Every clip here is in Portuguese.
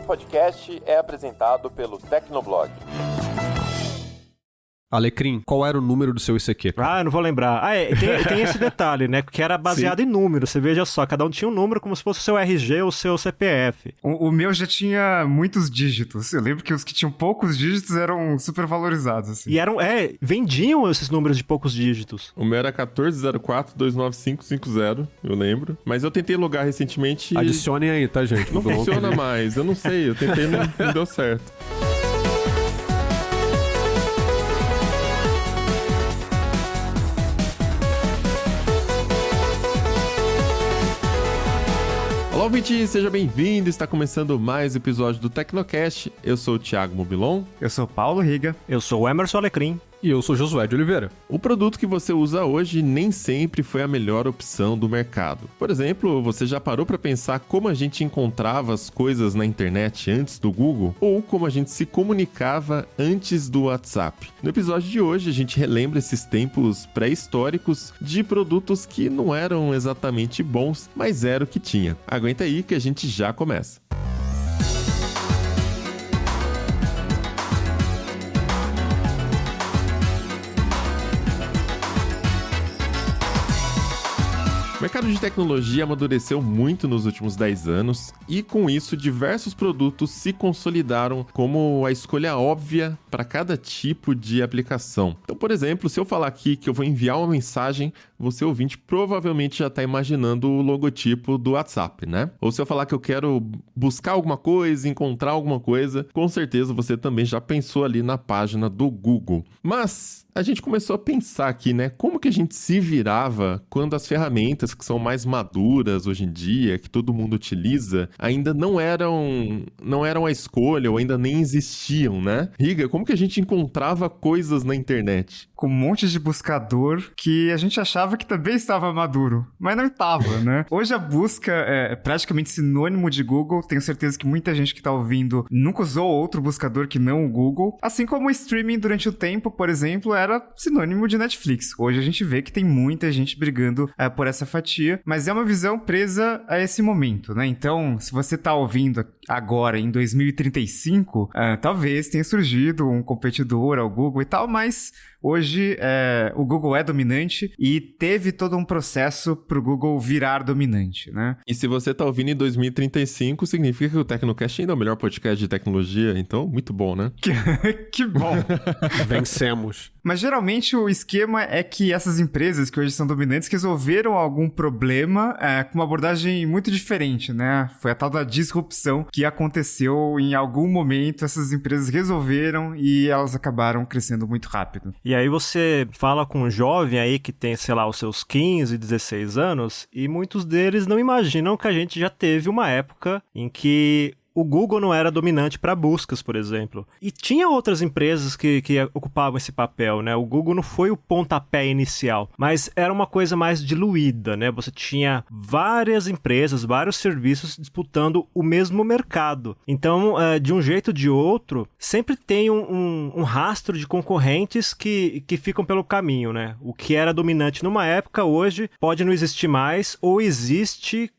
podcast é apresentado pelo Tecnoblog. Alecrim, qual era o número do seu ICQ? Eu não vou lembrar. Tem esse detalhe, né? Que era baseado em números. Você veja só, cada um tinha um número como se fosse o seu RG ou o seu CPF. O meu já tinha muitos dígitos. Eu lembro que os que tinham poucos dígitos eram super valorizados, assim. E vendiam esses números de poucos dígitos. O meu era 1404-29550, eu lembro. Mas eu tentei logar recentemente. Adicionem aí, tá, gente? Não funciona mais, eu não sei. Eu tentei e não deu certo. Olá, ouvinte, seja bem-vindo. Está começando mais um episódio do Tecnocast. Eu sou o Thiago Mobilon. Eu sou o Paulo Riga. Eu sou o Emerson Alecrim. E eu sou Josué de Oliveira. O produto que você usa hoje nem sempre foi a melhor opção do mercado. Por exemplo, você já parou para pensar como a gente encontrava as coisas na internet antes do Google? Ou como a gente se comunicava antes do WhatsApp? No episódio de hoje, a gente relembra esses tempos pré-históricos de produtos que não eram exatamente bons, mas era o que tinha. Aguenta aí que a gente já começa. O mercado de tecnologia amadureceu muito nos últimos 10 anos e, com isso, diversos produtos se consolidaram como a escolha óbvia para cada tipo de aplicação. Então, por exemplo, se eu falar aqui que eu vou enviar uma mensagem, você ouvinte provavelmente já está imaginando o logotipo do WhatsApp, né? Ou se eu falar que eu quero buscar alguma coisa, encontrar alguma coisa, com certeza você também já pensou ali na página do Google. Mas a gente começou a pensar aqui, né? Como que a gente se virava quando as ferramentas que são mais maduras hoje em dia, que todo mundo utiliza, ainda não eram a escolha ou ainda nem existiam, né? Riga, como que a gente encontrava coisas na internet? Com um monte de buscador que a gente achava que também estava maduro, mas não estava, né? Hoje a busca é praticamente sinônimo de Google. Tenho certeza que muita gente que está ouvindo nunca usou outro buscador que não o Google. Assim como o streaming durante o tempo, por exemplo, era sinônimo de Netflix. Hoje a gente vê que tem muita gente brigando por essa fatia, mas é uma visão presa a esse momento, né? Então, se você está ouvindo agora, em 2035, talvez tenha surgido um competidor ao Google e tal, mas hoje o Google é dominante e teve todo um processo para o Google virar dominante, né? E se você está ouvindo em 2035, significa que o Tecnocast ainda é o melhor podcast de tecnologia, então muito bom, né? Que bom! Vencemos. Mas geralmente o esquema é que essas empresas que hoje são dominantes resolveram algum problema com uma abordagem muito diferente, né? Foi a tal da disrupção que aconteceu em algum momento, essas empresas resolveram e elas acabaram crescendo muito rápido. E aí você fala com um jovem aí que tem, sei lá, os seus 15, 16 anos, e muitos deles não imaginam que a gente já teve uma época em que o Google não era dominante para buscas, por exemplo. E tinha outras empresas que ocupavam esse papel, né? O Google não foi o pontapé inicial, mas era uma coisa mais diluída, né? Você tinha várias empresas, vários serviços disputando o mesmo mercado. Então, de um jeito ou de outro, sempre tem um rastro de concorrentes que ficam pelo caminho, né? O que era dominante numa época, hoje pode não existir mais, ou existe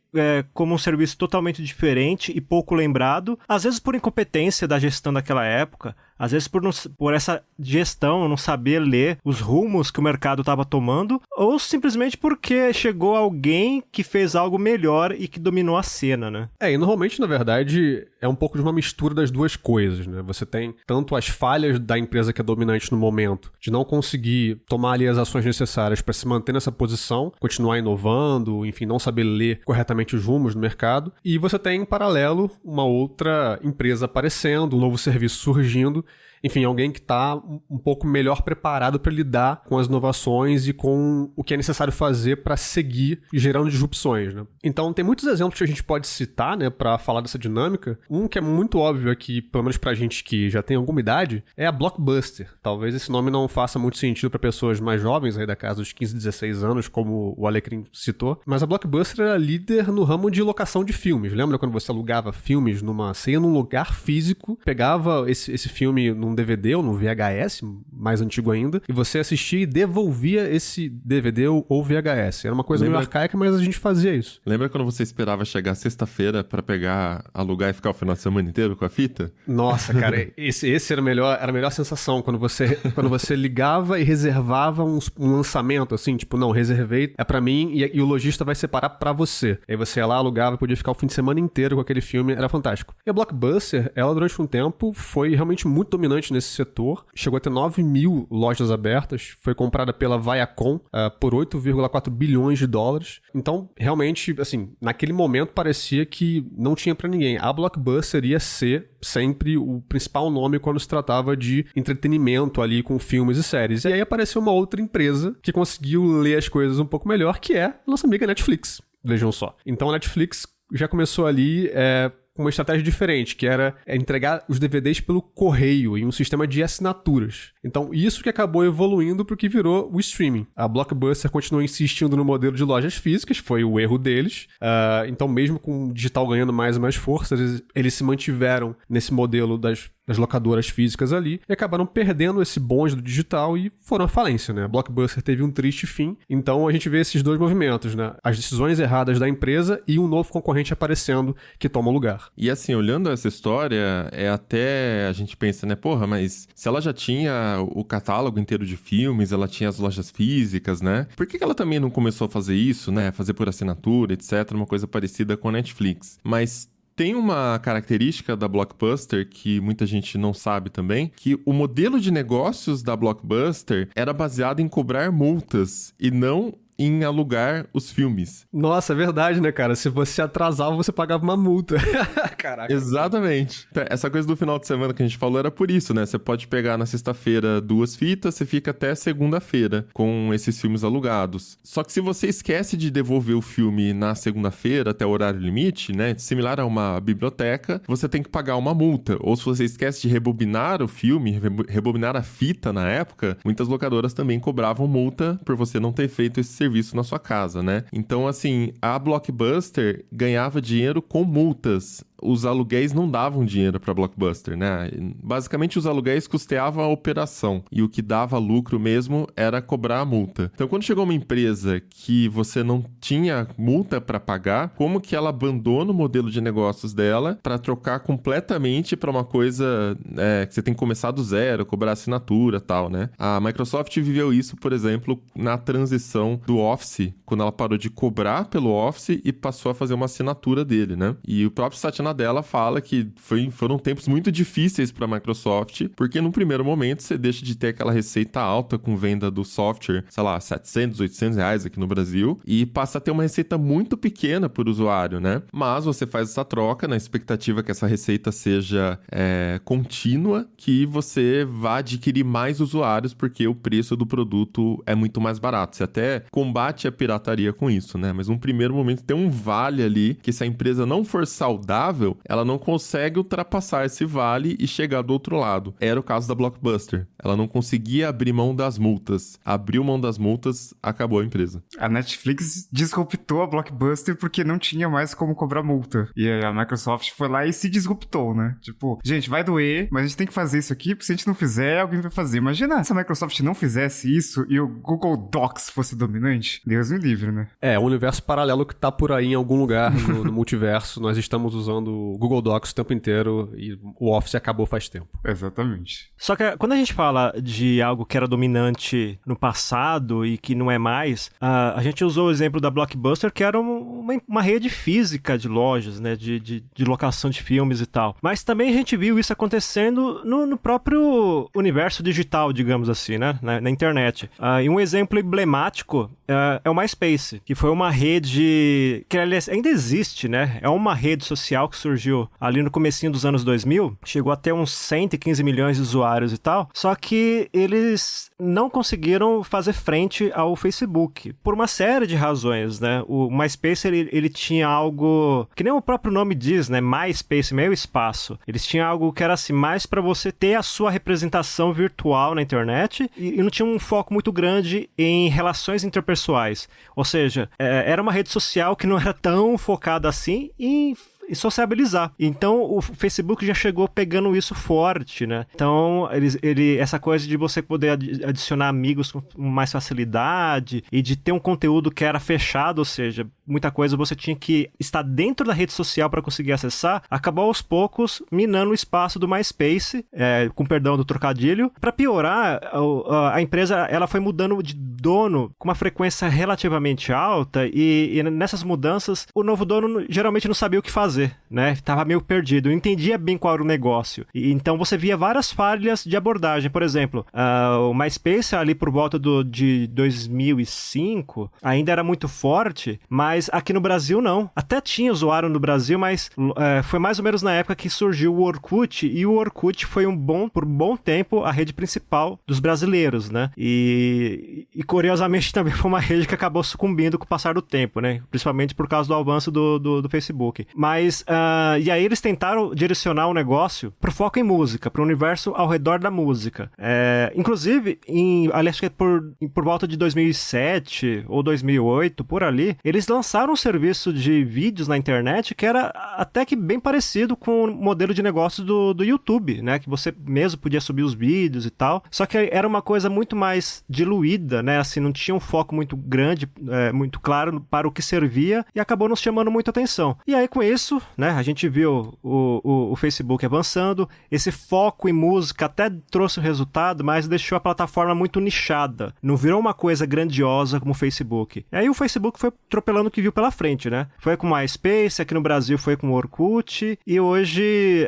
como um serviço totalmente diferente e pouco lembrado, às vezes por incompetência da gestão daquela época, às vezes por essa gestão não saber ler os rumos que o mercado estava tomando, ou simplesmente porque chegou alguém que fez algo melhor e que dominou a cena, né? E normalmente, na verdade, é um pouco de uma mistura das duas coisas, né? Você tem tanto as falhas da empresa que é dominante no momento, de não conseguir tomar ali as ações necessárias para se manter nessa posição, continuar inovando, enfim, não saber ler corretamente os rumos do mercado, e você tem, em paralelo, uma outra empresa aparecendo, um novo serviço surgindo, enfim, alguém que está um pouco melhor preparado para lidar com as inovações e com o que é necessário fazer para seguir gerando disrupções, né? Então, tem muitos exemplos que a gente pode citar, né, para falar dessa dinâmica. Um que é muito óbvio aqui, pelo menos pra gente que já tem alguma idade, é a Blockbuster. Talvez esse nome não faça muito sentido para pessoas mais jovens, aí da casa dos 15, 16 anos, como o Alecrim citou, mas a Blockbuster era líder no ramo de locação de filmes. Lembra quando você alugava filmes você ia num lugar físico, pegava esse filme num num DVD ou num VHS, mais antigo ainda, e você assistia e devolvia esse DVD ou VHS. Era uma coisa meio arcaica, mas a gente fazia isso. Lembra quando você esperava chegar sexta-feira pra pegar, alugar e ficar o final de semana inteiro com a fita? Nossa, cara, esse era a melhor sensação, quando você ligava e reservava um lançamento, assim, tipo, não, reservei, é pra mim, e o lojista vai separar pra você. Aí você ia lá, alugava e podia ficar o fim de semana inteiro com aquele filme, era fantástico. E a Blockbuster, ela durante um tempo foi realmente muito dominante nesse setor, chegou a ter 9 mil lojas abertas, foi comprada pela Viacom por 8,4 bilhões de dólares. Então, realmente, assim, naquele momento parecia que não tinha pra ninguém. A Blockbuster ia ser sempre o principal nome quando se tratava de entretenimento ali com filmes e séries. E aí apareceu uma outra empresa que conseguiu ler as coisas um pouco melhor, que é a nossa amiga Netflix. Vejam só. Então a Netflix já começou ali com uma estratégia diferente, que era entregar os DVDs pelo correio, em um sistema de assinaturas. Então, isso que acabou evoluindo para o que virou o streaming. A Blockbuster continuou insistindo no modelo de lojas físicas, foi o erro deles. Então, mesmo com o digital ganhando mais e mais força, eles se mantiveram nesse modelo das locadoras físicas ali, e acabaram perdendo esse bonde do digital e foram à falência, né? A Blockbuster teve um triste fim, então a gente vê esses dois movimentos, né? As decisões erradas da empresa e um novo concorrente aparecendo que toma o lugar. E assim, olhando essa história, até a gente pensa, né? Porra, mas se ela já tinha o catálogo inteiro de filmes, ela tinha as lojas físicas, né? Por que ela também não começou a fazer isso, né? Fazer por assinatura, etc. Uma coisa parecida com a Netflix. Mas tem uma característica da Blockbuster que muita gente não sabe também, que o modelo de negócios da Blockbuster era baseado em cobrar multas e não em alugar os filmes. Nossa, é verdade, né, cara? Se você atrasava, você pagava uma multa. Caraca. Exatamente. Essa coisa do final de semana que a gente falou era por isso, né? Você pode pegar na sexta-feira 2 fitas, você fica até segunda-feira com esses filmes alugados. Só que se você esquece de devolver o filme na segunda-feira até o horário limite, né? Similar a uma biblioteca, você tem que pagar uma multa. Ou se você esquece de rebobinar o filme, rebobinar a fita na época, muitas locadoras também cobravam multa por você não ter feito esse serviço na sua casa, né? Então, assim, a Blockbuster ganhava dinheiro com multas. Os aluguéis não davam dinheiro para a Blockbuster, né? Basicamente, os aluguéis custeavam a operação e o que dava lucro mesmo era cobrar a multa. Então, quando chegou uma empresa que você não tinha multa para pagar, como que ela abandona o modelo de negócios dela para trocar completamente para uma coisa que você tem que começar do zero, cobrar assinatura e tal, né? A Microsoft viveu isso, por exemplo, na transição do Office, quando ela parou de cobrar pelo Office e passou a fazer uma assinatura dele, né? E o próprio Satya Nadella fala que foram tempos muito difíceis para a Microsoft, porque no primeiro momento você deixa de ter aquela receita alta com venda do software, sei lá, 700, 800 reais aqui no Brasil, e passa a ter uma receita muito pequena por usuário, né? Mas você faz essa troca na expectativa que essa receita seja contínua, que você vá adquirir mais usuários, porque o preço do produto é muito mais barato. Você até combate a pirataria com isso, né? Mas num primeiro momento tem um vale ali, que se a empresa não for saudável, ela não consegue ultrapassar esse vale e chegar do outro lado. Era o caso da Blockbuster. Ela não conseguia abrir mão das multas. Abriu mão das multas, acabou a empresa. A Netflix disruptou a Blockbuster porque não tinha mais como cobrar multa. E a Microsoft foi lá e se disruptou, né? Tipo, gente, vai doer, mas a gente tem que fazer isso aqui, porque se a gente não fizer, alguém vai fazer. Imagina se a Microsoft não fizesse isso e o Google Docs fosse dominante. Deus me livre, né? Um universo paralelo que tá por aí em algum lugar no multiverso. Nós estamos usando o Google Docs o tempo inteiro e o Office acabou faz tempo. Exatamente. Só que quando a gente fala de algo que era dominante no passado e que não é mais, a gente usou o exemplo da Blockbuster, que era uma rede física de lojas, né, de locação de filmes e tal. Mas também a gente viu isso acontecendo no próprio universo digital, digamos assim, né, na internet. E um exemplo emblemático é o MySpace, que foi uma rede que aliás, ainda existe, né? É uma rede social que surgiu ali no comecinho dos anos 2000, chegou até uns 115 milhões de usuários e tal, só que eles não conseguiram fazer frente ao Facebook, por uma série de razões, né? O MySpace, ele tinha algo, que nem o próprio nome diz, né? MySpace, meio espaço. Eles tinham algo que era assim, mais para você ter a sua representação virtual na internet e não tinha um foco muito grande em relações interpessoais. Ou seja, era uma rede social que não era tão focada assim em e sociabilizar. Então, o Facebook já chegou pegando isso forte, né? Então, essa coisa de você poder adicionar amigos com mais facilidade e de ter um conteúdo que era fechado, ou seja, muita coisa você tinha que estar dentro da rede social para conseguir acessar, acabou aos poucos minando o espaço do MySpace, com perdão do trocadilho. Para piorar, a empresa ela foi mudando de dono com uma frequência relativamente alta e nessas mudanças o novo dono geralmente não sabia o que fazer, né? Tava meio perdido, não entendia bem qual era o negócio. E então você via várias falhas de abordagem. Por exemplo, o MySpace ali por volta de 2005 ainda era muito forte, mas aqui no Brasil não. Até tinha usuário no Brasil, mas foi mais ou menos na época que surgiu o Orkut, e o Orkut foi por um bom tempo a rede principal dos brasileiros, né? E curiosamente também foi uma rede que acabou sucumbindo com o passar do tempo, né? Principalmente por causa do avanço do Facebook. Mas, e aí eles tentaram direcionar o negócio pro foco em música, pro universo ao redor da música. Inclusive, acho que por volta de 2007 ou 2008, por ali, eles lançaram um serviço de vídeos na internet que era até que bem parecido com o modelo de negócio do YouTube, né? Que você mesmo podia subir os vídeos e tal. Só que era uma coisa muito mais diluída, né? Assim, não tinha um foco muito grande, muito claro para o que servia e acabou nos chamando muita atenção. E aí, com isso, né? A gente viu o Facebook avançando, esse foco em música até trouxe o resultado, mas deixou a plataforma muito nichada. Não virou uma coisa grandiosa como o Facebook. E aí o Facebook foi atropelando o que viu pela frente, né? Foi com o MySpace, aqui no Brasil foi com o Orkut, e hoje,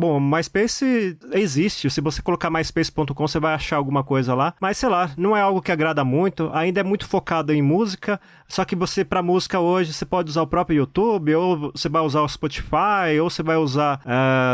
o MySpace existe. Se você colocar myspace.com, você vai achar alguma coisa lá. Mas, sei lá, não é algo que agrada muito, ainda é muito focado em música, só que pra música hoje, você pode usar o próprio YouTube, ou você vai usar o Spotify, ou você vai usar,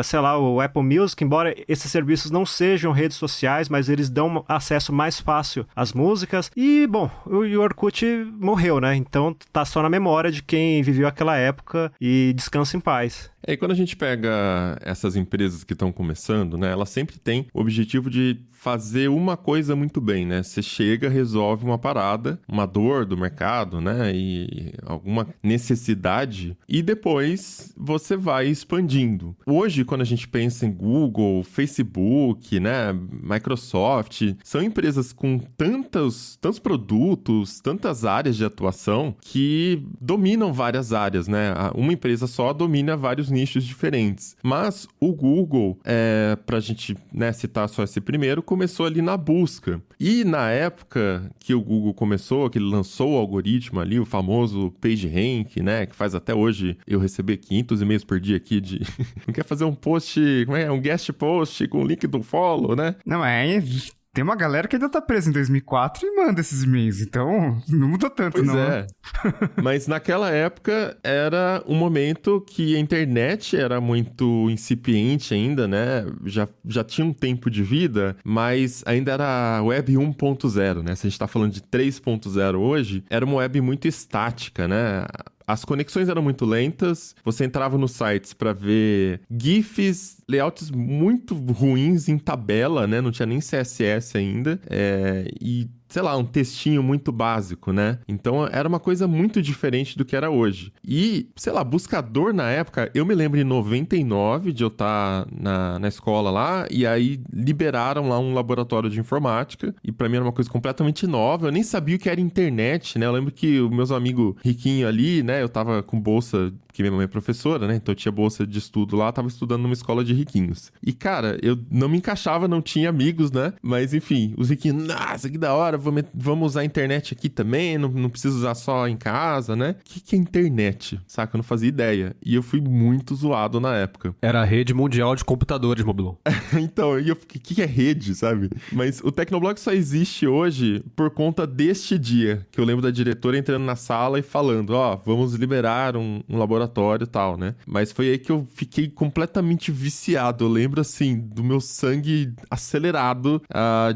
sei lá, o Apple Music, embora esses serviços não sejam redes sociais, mas eles dão acesso mais fácil às músicas. E, bom, o Orkut morreu, né? Então tá só na memória de quem viveu aquela época e descansa em paz. E quando a gente pega essas empresas que estão começando, né, elas sempre têm o objetivo de fazer uma coisa muito bem, né? Você chega, resolve uma parada, uma dor do mercado, né, e alguma necessidade, e depois você vai expandindo. Hoje, quando a gente pensa em Google, Facebook, né, Microsoft, são empresas com tantos produtos, tantas áreas de atuação que dominam várias áreas, né? Uma empresa só domina vários nichos diferentes. Mas o Google, pra gente, né, citar só esse primeiro, começou ali na busca. E na época que o Google começou, que ele lançou o algoritmo ali, o famoso PageRank, né, que faz até hoje eu receber 500 e-mails por dia aqui de... Não quer fazer um post, um guest post com o link do follow, né? Não, tem uma galera que ainda tá presa em 2004 e manda esses e-mails, então não muda tanto, pois não. É. Mas naquela época era um momento que a internet era muito incipiente ainda, né? Já tinha um tempo de vida, mas ainda era web 1.0, né? Se a gente tá falando de 3.0 hoje, era uma web muito estática, né? As conexões eram muito lentas, você entrava nos sites para ver GIFs, layouts muito ruins em tabela, né? Não tinha nem CSS ainda, e sei lá, um textinho muito básico, né? Então era uma coisa muito diferente do que era hoje. E, sei lá, buscador na época, eu me lembro em 99 de eu estar na escola lá, e aí liberaram lá um laboratório de informática, e pra mim era uma coisa completamente nova, eu nem sabia o que era internet, né? Eu lembro que os meus amigos riquinhos ali, né? Eu tava com bolsa, que minha mãe é professora, né? Então eu tinha bolsa de estudo lá, tava estudando numa escola de riquinhos. E, cara, eu não me encaixava, não tinha amigos, né? Mas, enfim, os riquinhos, nossa, que da hora, vamos usar a internet aqui também, não preciso usar só em casa, né? O que é internet? Saca? Eu não fazia ideia. E eu fui muito zoado na época. Era a rede mundial de computadores, Mobilon. Então, e eu fiquei, o que é rede, sabe? Mas o Tecnoblog só existe hoje por conta deste dia, que eu lembro da diretora entrando na sala e falando, vamos liberar um laboratório e tal, né? Mas foi aí que eu fiquei completamente viciado. Eu lembro, assim, do meu sangue acelerado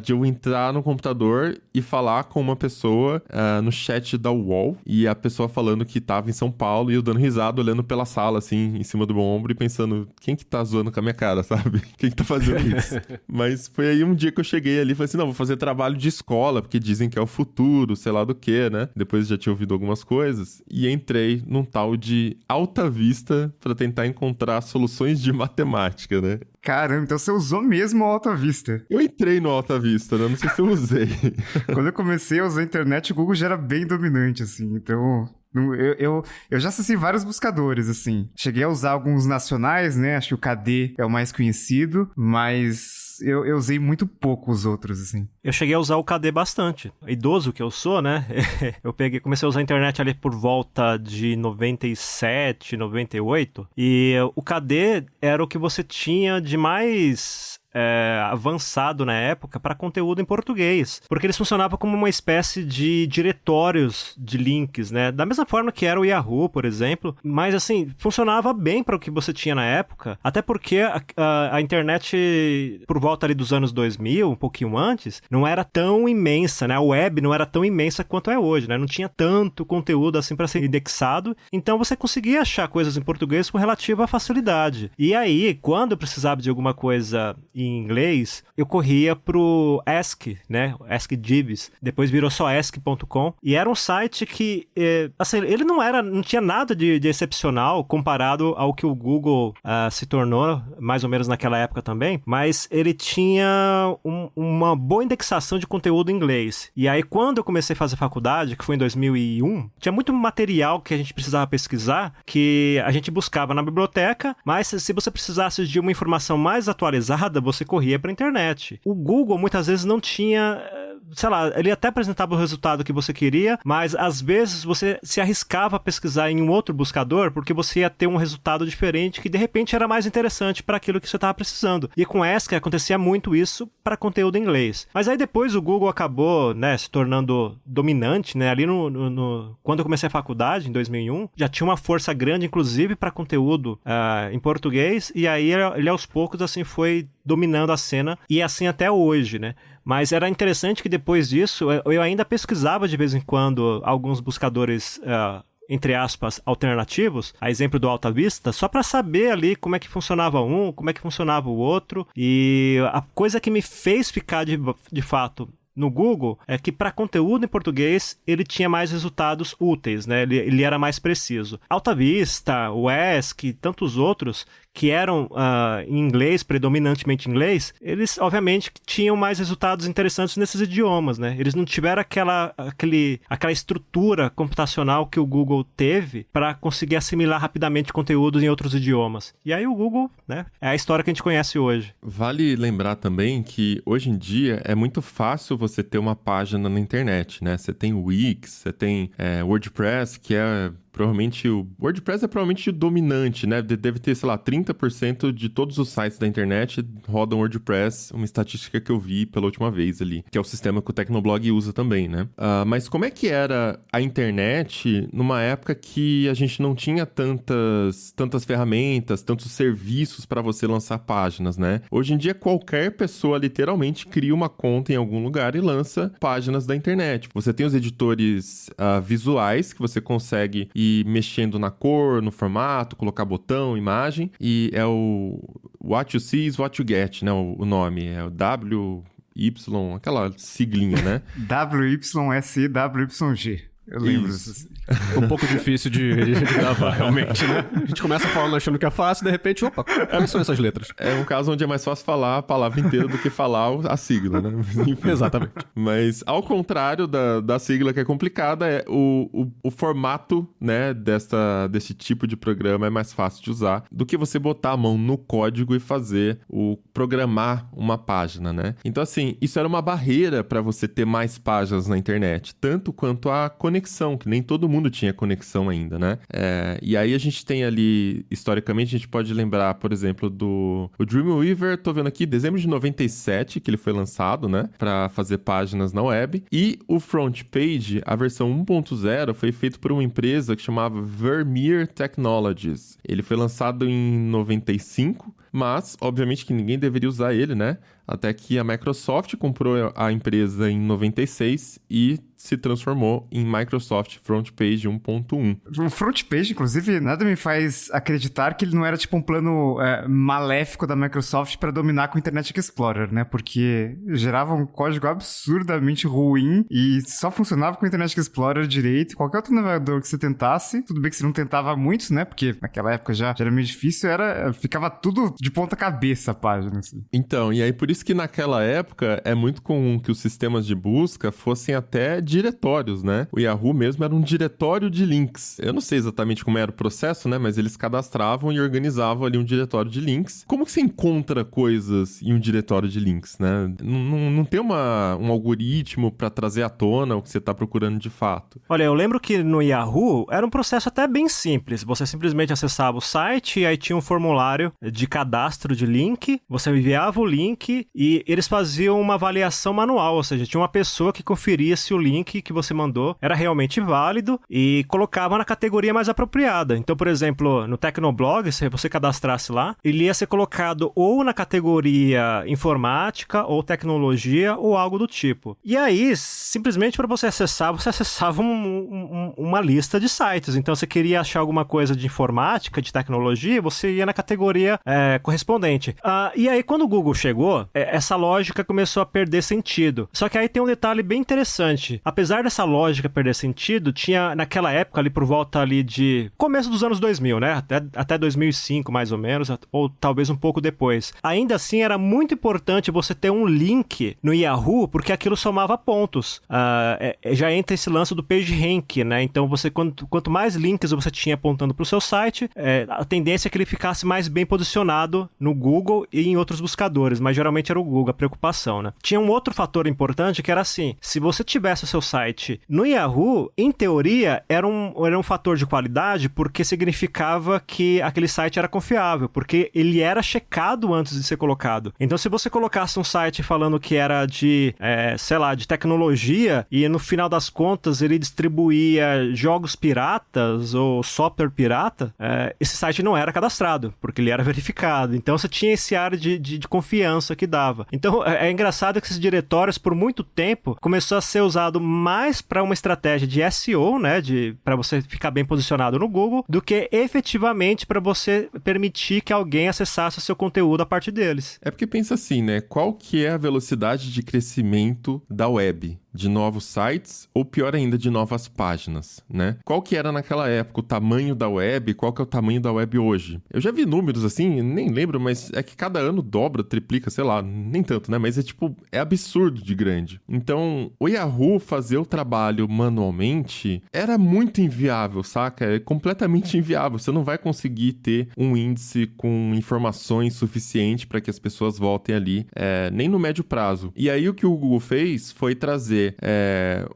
de eu entrar no computador e falar com uma pessoa no chat da UOL, e a pessoa falando que tava em São Paulo e eu dando risada, olhando pela sala, assim, em cima do meu ombro e pensando, quem que tá zoando com a minha cara, sabe? Quem que tá fazendo isso? Mas foi aí um dia que eu cheguei ali e falei assim, não, vou fazer trabalho de escola, porque dizem que é o futuro, sei lá do que, né? Depois já tinha ouvido algumas coisas, e entrei num tal de Alta Vista pra tentar encontrar soluções de matemática, né? Caramba, então você usou mesmo o Alta Vista. Eu entrei no Alta Vista, né? Não sei se eu usei. Quando eu comecei a usar a internet, o Google já era bem dominante, assim, então... Eu já acessei vários buscadores, assim. Cheguei a usar alguns nacionais, né? Acho que o KD é o mais conhecido, mas eu usei muito pouco os outros, assim. Eu cheguei a usar o KD bastante. Idoso que eu sou, né? Comecei a usar a internet ali por volta de 97, 98. E o KD era o que você tinha de mais... avançado na época para conteúdo em português, porque eles funcionavam como uma espécie de diretórios de links, né? Da mesma forma que era o Yahoo, por exemplo, mas assim, funcionava bem para o que você tinha na época, até porque a internet, por volta ali dos anos 2000, um pouquinho antes, não era tão imensa, né? A web não era tão imensa quanto é hoje, né? Não tinha tanto conteúdo assim para ser indexado, então você conseguia achar coisas em português com relativa facilidade. E aí, quando eu precisava de alguma coisa em inglês, eu corria pro Ask, né? Ask Jeeves. Depois virou só ask.com. E era um site que, assim, ele não tinha nada de excepcional comparado ao que o Google se tornou, mais ou menos naquela época também, mas ele tinha uma boa indexação de conteúdo em inglês. E aí, quando eu comecei a fazer faculdade, que foi em 2001, tinha muito material que a gente precisava pesquisar, que a gente buscava na biblioteca, mas se você precisasse de uma informação mais atualizada, você corria para a internet. O Google muitas vezes não tinha, sei lá, ele até apresentava o resultado que você queria, mas às vezes você se arriscava a pesquisar em um outro buscador porque você ia ter um resultado diferente que de repente era mais interessante para aquilo que você estava precisando. E com Ask acontecia muito isso para conteúdo em inglês. Mas aí depois o Google acabou, né, se tornando dominante, né, ali quando eu comecei a faculdade, em 2001, já tinha uma força grande, inclusive, para conteúdo em português, e aí ele aos poucos, assim, foi dominando a cena, e é assim até hoje, né? Mas era interessante que depois disso, eu ainda pesquisava de vez em quando alguns buscadores, entre aspas, alternativos, a exemplo do Alta Vista, só para saber ali como é que funcionava um, como é que funcionava o outro, e a coisa que me fez ficar de fato no Google é que para conteúdo em português ele tinha mais resultados úteis, né? Ele era mais preciso. Alta Vista, o Ask e tantos outros que eram em inglês, predominantemente inglês, eles obviamente tinham mais resultados interessantes nesses idiomas, né? Eles não tiveram aquela estrutura computacional que o Google teve para conseguir assimilar rapidamente conteúdos em outros idiomas. E aí o Google, né, é a história que a gente conhece hoje. Vale lembrar também que hoje em dia é muito fácil você ter uma página na internet, né? Você tem o Wix, você tem WordPress, que é... Provavelmente o WordPress é provavelmente o dominante, né? Deve ter, sei lá, 30% de todos os sites da internet rodam WordPress, uma estatística que eu vi pela última vez ali, que é o sistema que o Tecnoblog usa também, né? Mas como é que era a internet numa época que a gente não tinha tantas ferramentas, tantos serviços para você lançar páginas, né? Hoje em dia, qualquer pessoa literalmente cria uma conta em algum lugar e lança páginas da internet. Você tem os editores visuais que você consegue ir mexendo na cor, no formato, colocar botão, imagem, e é o What You See is What You Get, né? O nome é o WY, aquela siglinha, né? WYSI, eu lembro disso. É um pouco difícil de gravar, realmente, né? A gente começa falando achando que é fácil, de repente, opa, quais são essas letras? É um caso onde é mais fácil falar a palavra inteira do que falar a sigla, né? Enfim. Exatamente. Mas, ao contrário da sigla que é complicada, o formato, né, desse tipo de programa é mais fácil de usar do que você botar a mão no código e programar uma página, né? Então, assim, isso era uma barreira para você ter mais páginas na internet, tanto quanto a conexão, que nem todo mundo tinha conexão ainda, né? E aí a gente tem ali, historicamente, a gente pode lembrar, por exemplo, o Dreamweaver, tô vendo aqui, dezembro de 97, que ele foi lançado, né? Pra fazer páginas na web. E o Front Page, a versão 1.0, foi feito por uma empresa que chamava Vermeer Technologies. Ele foi lançado em 95, mas, obviamente, que ninguém deveria usar ele, né? até que a Microsoft comprou a empresa em 96 e se transformou em Microsoft FrontPage 1.1. O FrontPage, inclusive, nada me faz acreditar que ele não era tipo um plano maléfico da Microsoft para dominar com o Internet Explorer, né? Porque gerava um código absurdamente ruim e só funcionava com o Internet Explorer direito. Qualquer outro navegador que você tentasse, tudo bem que você não tentava muitos, né? Porque naquela época já era meio difícil, ficava tudo de ponta cabeça a página, assim. Então, e aí por isso que naquela época é muito comum que os sistemas de busca fossem até diretórios, né? O Yahoo mesmo era um diretório de links. Eu não sei exatamente como era o processo, né? Mas eles cadastravam e organizavam ali um diretório de links. Como que você encontra coisas em um diretório de links, né? Não tem um algoritmo para trazer à tona o que você tá procurando de fato. Olha, eu lembro que no Yahoo era um processo até bem simples. Você simplesmente acessava o site e aí tinha um formulário de cadastro de link, você enviava o link e eles faziam uma avaliação manual, ou seja, tinha uma pessoa que conferia se o link que você mandou era realmente válido e colocava na categoria mais apropriada. Então, por exemplo, no Tecnoblog, se você cadastrasse lá, ele ia ser colocado ou na categoria informática ou tecnologia ou algo do tipo. E aí, simplesmente para você acessava uma lista de sites. Então, você queria achar alguma coisa de informática, de tecnologia, você ia na categoria correspondente. E aí, quando o Google chegou, essa lógica começou a perder sentido. Só que aí tem um detalhe bem interessante. Apesar dessa lógica perder sentido, tinha naquela época ali por volta ali de começo dos anos 2000, né? Até 2005 mais ou menos, ou talvez um pouco depois. Ainda assim era muito importante você ter um link no Yahoo, porque aquilo somava pontos. Já entra esse lance do PageRank, né? Então você quanto mais links você tinha apontando para o seu site, a tendência é que ele ficasse mais bem posicionado no Google e em outros buscadores, mas geralmente era o Google a preocupação, né? Tinha um outro fator importante que era assim, se você tivesse o seu site no Yahoo, em teoria, era um fator de qualidade porque significava que aquele site era confiável, porque ele era checado antes de ser colocado. Então, se você colocasse um site falando que era de tecnologia e no final das contas ele distribuía jogos piratas ou software pirata, esse site não era cadastrado, porque ele era verificado. Então, você tinha esse ar de confiança que dava. Então, é engraçado que esses diretórios, por muito tempo, começou a ser usado mais para uma estratégia de SEO, né, para você ficar bem posicionado no Google, do que efetivamente para você permitir que alguém acessasse o seu conteúdo a partir deles. É porque pensa assim, né? Qual que é a velocidade de crescimento da web? De novos sites ou, pior ainda, de novas páginas, né? Qual que era naquela época o tamanho da web? Qual que é o tamanho da web hoje? Eu já vi números assim, nem lembro, mas é que cada ano dobra, triplica, sei lá, nem tanto, né? Mas é absurdo de grande. Então, o Yahoo fazer o trabalho manualmente era muito inviável, saca? É completamente inviável. Você não vai conseguir ter um índice com informações suficiente para que as pessoas voltem ali, nem no médio prazo. E aí o que o Google fez foi trazer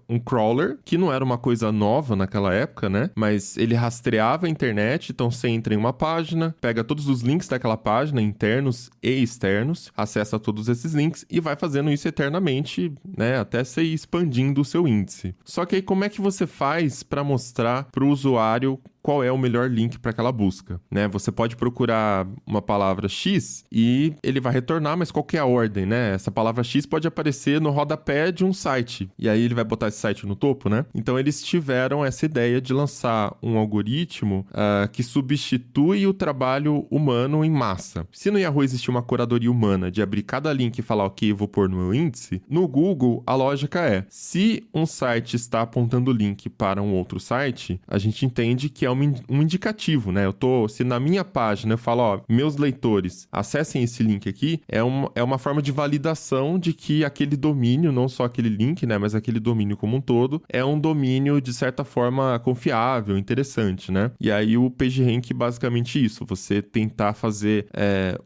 um crawler, que não era uma coisa nova naquela época, né? Mas ele rastreava a internet, então você entra em uma página, pega todos os links daquela página, internos e externos, acessa todos esses links e vai fazendo isso eternamente, né? Até você ir expandindo o seu índice. Só que aí como é que você faz para mostrar para o usuário qual é o melhor link para aquela busca, né? Você pode procurar uma palavra X e ele vai retornar, mas qual que é a ordem, né? Essa palavra X pode aparecer no rodapé de um site, e aí ele vai botar esse site no topo, né? Então eles tiveram essa ideia de lançar um algoritmo que substitui o trabalho humano em massa. Se no Yahoo existia uma curadoria humana de abrir cada link e falar, ok, eu vou pôr no meu índice, no Google a lógica é, se um site está apontando o link para um outro site, a gente entende que é um indicativo, né? Se na minha página eu falo, ó, meus leitores, acessem esse link aqui, é uma forma de validação de que aquele domínio, não só aquele link, né? Mas aquele domínio como um todo, é um domínio, de certa forma, confiável, interessante, né? E aí o PageRank basicamente isso, você tentar fazer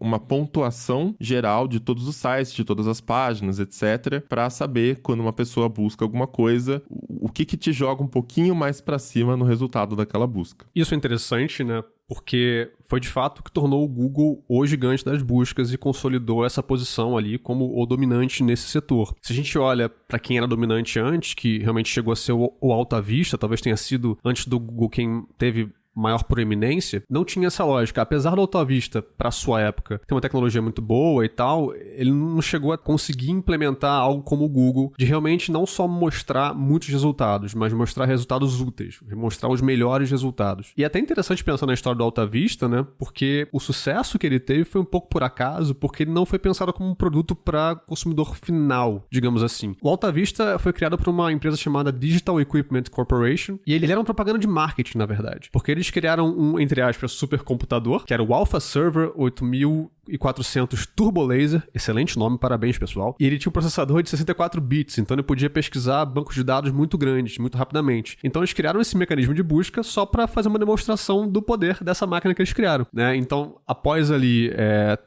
uma pontuação geral de todos os sites, de todas as páginas, etc, para saber quando uma pessoa busca alguma coisa, o que te joga um pouquinho mais para cima no resultado daquela busca. Isso é interessante, né? Porque foi de fato que tornou o Google o gigante das buscas e consolidou essa posição ali como o dominante nesse setor. Se a gente olha para quem era dominante antes, que realmente chegou a ser o Alta Vista, talvez tenha sido antes do Google quem teve maior proeminência, não tinha essa lógica. Apesar do Alta Vista, pra sua época, ter uma tecnologia muito boa e tal, ele não chegou a conseguir implementar algo como o Google, de realmente não só mostrar muitos resultados, mas mostrar resultados úteis, mostrar os melhores resultados. E é até interessante pensar na história do Alta Vista, né? Porque o sucesso que ele teve foi um pouco por acaso, porque ele não foi pensado como um produto para consumidor final, digamos assim. O Alta Vista foi criado por uma empresa chamada Digital Equipment Corporation, e ele era uma propaganda de marketing, na verdade. Porque eles criaram um, entre aspas, supercomputador, que era o Alpha Server 8400 Turbo Laser, excelente nome, parabéns, pessoal. E ele tinha um processador de 64 bits, então ele podia pesquisar bancos de dados muito grandes, muito rapidamente. Então eles criaram esse mecanismo de busca só para fazer uma demonstração do poder dessa máquina que eles criaram, né? Então, após ali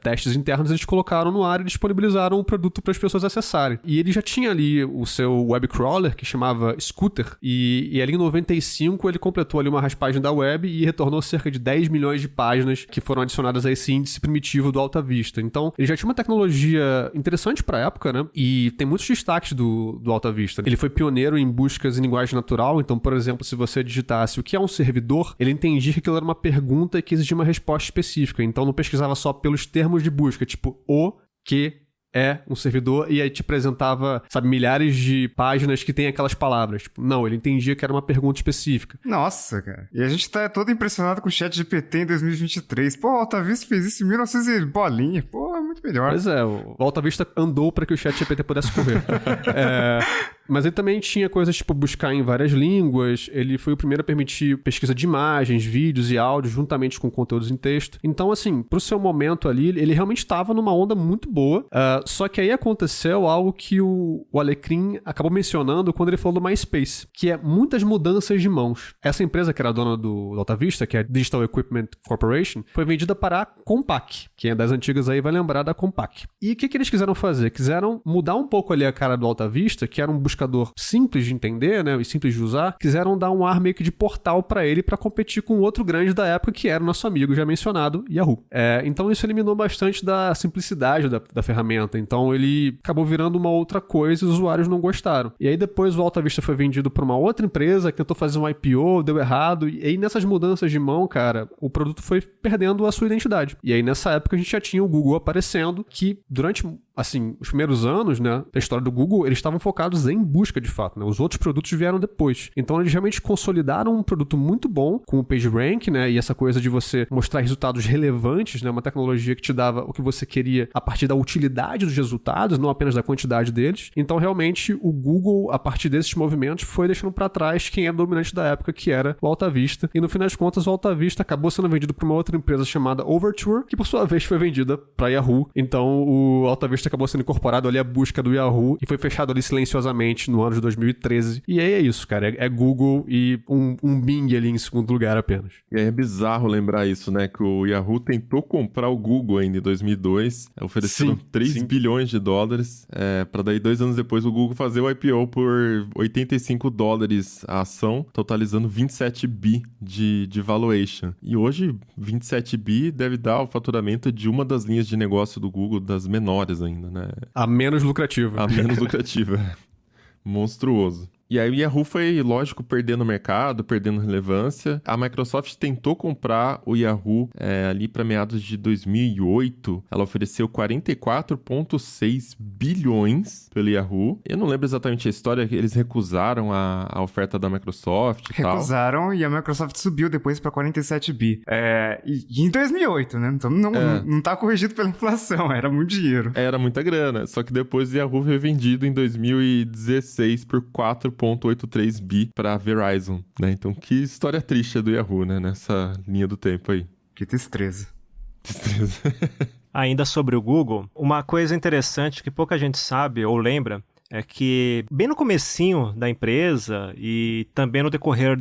testes internos, eles colocaram no ar e disponibilizaram o produto para as pessoas acessarem. E ele já tinha ali o seu web crawler, que chamava Scooter, e ali em 95 ele completou ali uma raspagem da web e retornou cerca de 10 milhões de páginas que foram adicionadas a esse índice primitivo do Alta Vista. Então, ele já tinha uma tecnologia interessante para a época, né? E tem muitos destaques do Alta Vista. Ele foi pioneiro em buscas em linguagem natural, então, por exemplo, se você digitasse o que é um servidor, ele entendia que aquilo era uma pergunta e que exigia uma resposta específica. Então, não pesquisava só pelos termos de busca, tipo o, que, é um servidor, e aí te apresentava, sabe, milhares de páginas que tem aquelas palavras. Tipo, não, ele entendia que era uma pergunta específica. Nossa, cara. E a gente tá todo impressionado com o ChatGPT em 2023. Pô, o Alta Vista fez isso em 1900 e bolinha. Pô, é muito melhor. Pois é, o Alta Vista andou para que o ChatGPT pudesse correr. Mas ele também tinha coisas tipo buscar em várias línguas, ele foi o primeiro a permitir pesquisa de imagens, vídeos e áudios juntamente com conteúdos em texto. Então, assim, pro seu momento ali, ele realmente estava numa onda muito boa, só que aí aconteceu algo que o Alecrim acabou mencionando quando ele falou do MySpace, que é muitas mudanças de mãos. Essa empresa que era dona do Alta Vista, que é a Digital Equipment Corporation, foi vendida para a Compaq. Quem é das antigas aí vai lembrar da Compaq. E o que eles quiseram fazer? Quiseram mudar um pouco ali a cara do Alta Vista, que era um buscador simples de entender, né, e simples de usar. Quiseram dar um ar meio que de portal para ele para competir com outro grande da época, que era o nosso amigo já mencionado, Yahoo. Então isso eliminou bastante da simplicidade da ferramenta. Então ele acabou virando uma outra coisa e os usuários não gostaram. E aí depois o Alta Vista foi vendido para uma outra empresa que tentou fazer um IPO, deu errado. E aí nessas mudanças de mão, cara, o produto foi perdendo a sua identidade. E aí nessa época a gente já tinha o Google aparecendo, que durante, assim, os primeiros anos, né, da história do Google, eles estavam focados em busca de fato, né? Os outros produtos vieram depois. Então eles realmente consolidaram um produto muito bom com o PageRank, né? E essa coisa de você mostrar resultados relevantes, né? Uma tecnologia que te dava o que você queria a partir da utilidade dos resultados, não apenas da quantidade deles. Então realmente o Google, a partir desses movimentos, foi deixando para trás quem era dominante da época, que era o Alta Vista. E no fim das contas, o Alta Vista acabou sendo vendido para uma outra empresa chamada Overture, que por sua vez foi vendida para Yahoo. Então o Alta Vista acabou sendo incorporado ali à busca do Yahoo e foi fechado ali silenciosamente no ano de 2013. E aí é isso, cara. É Google e um Bing ali em segundo lugar apenas. E aí é bizarro lembrar isso, né? Que o Yahoo tentou comprar o Google ainda em 2002. Ofereceram 3 bilhões de dólares. Pra daí 2 anos depois o Google fazer o IPO por 85 dólares a ação, totalizando 27 bi de valuation. E hoje, 27 bi deve dar o faturamento de uma das linhas de negócio do Google, das menores ainda, né? A menos lucrativa. A menos lucrativa. Monstruoso. E aí o Yahoo foi, lógico, perdendo mercado, perdendo relevância. A Microsoft tentou comprar o Yahoo ali para meados de 2008. Ela ofereceu 44,6 bilhões pelo Yahoo. Eu não lembro exatamente a história, eles recusaram a oferta da Microsoft e tal. Recusaram e a Microsoft subiu depois para 47 bi. E em 2008, né? Então não tá corrigido pela inflação, era muito dinheiro. Era muita grana, só que depois o Yahoo foi vendido em 2016 por 4,83 bi para Verizon, né? Então, que história triste do Yahoo, né? Nessa linha do tempo aí. Que tristeza. Ainda sobre o Google, uma coisa interessante que pouca gente sabe ou lembra é que bem no comecinho da empresa e também no decorrer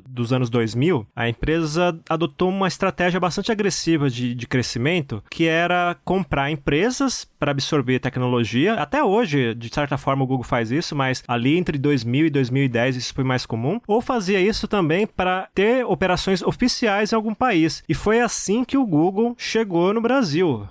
dos anos 2000, a empresa adotou uma estratégia bastante agressiva de crescimento, que era comprar empresas para absorver tecnologia. Até hoje, de certa forma, o Google faz isso, mas ali entre 2000 e 2010 isso foi mais comum. Ou fazia isso também para ter operações oficiais em algum país. E foi assim que o Google chegou no Brasil.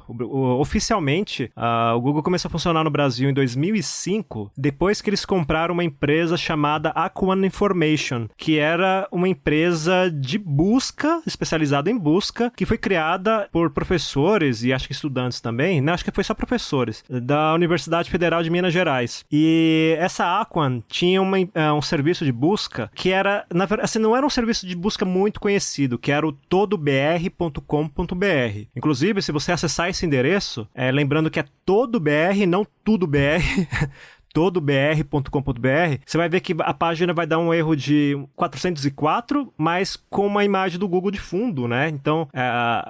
Oficialmente, o Google começou a funcionar no Brasil em 2005, 2005, depois que eles compraram uma empresa chamada Aquan Information, que era uma empresa de busca, especializada em busca, que foi criada por professores e acho que estudantes também, né? Acho que foi só professores, da Universidade Federal de Minas Gerais. E essa Aquan tinha um serviço de busca que era, na verdade, assim, não era um serviço de busca muito conhecido, que era o todobr.com.br. Inclusive, se você acessar esse endereço, lembrando que é todobr, não tudobr, todobr.com.br, você vai ver que a página vai dar um erro de 404, mas com uma imagem do Google de fundo, né? Então,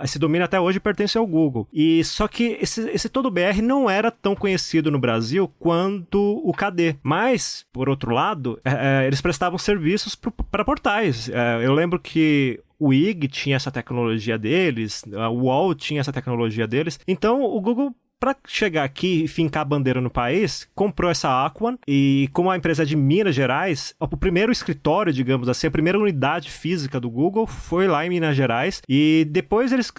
esse domínio até hoje pertence ao Google. E só que esse todobr não era tão conhecido no Brasil quanto o KD. Mas, por outro lado, eles prestavam serviços para portais. Eu lembro que o IG tinha essa tecnologia deles, o UOL tinha essa tecnologia deles. Então, o Google, para chegar aqui e fincar a bandeira no país, comprou essa Aquan e, como a empresa é de Minas Gerais, o primeiro escritório, digamos assim, a primeira unidade física do Google foi lá em Minas Gerais e depois eles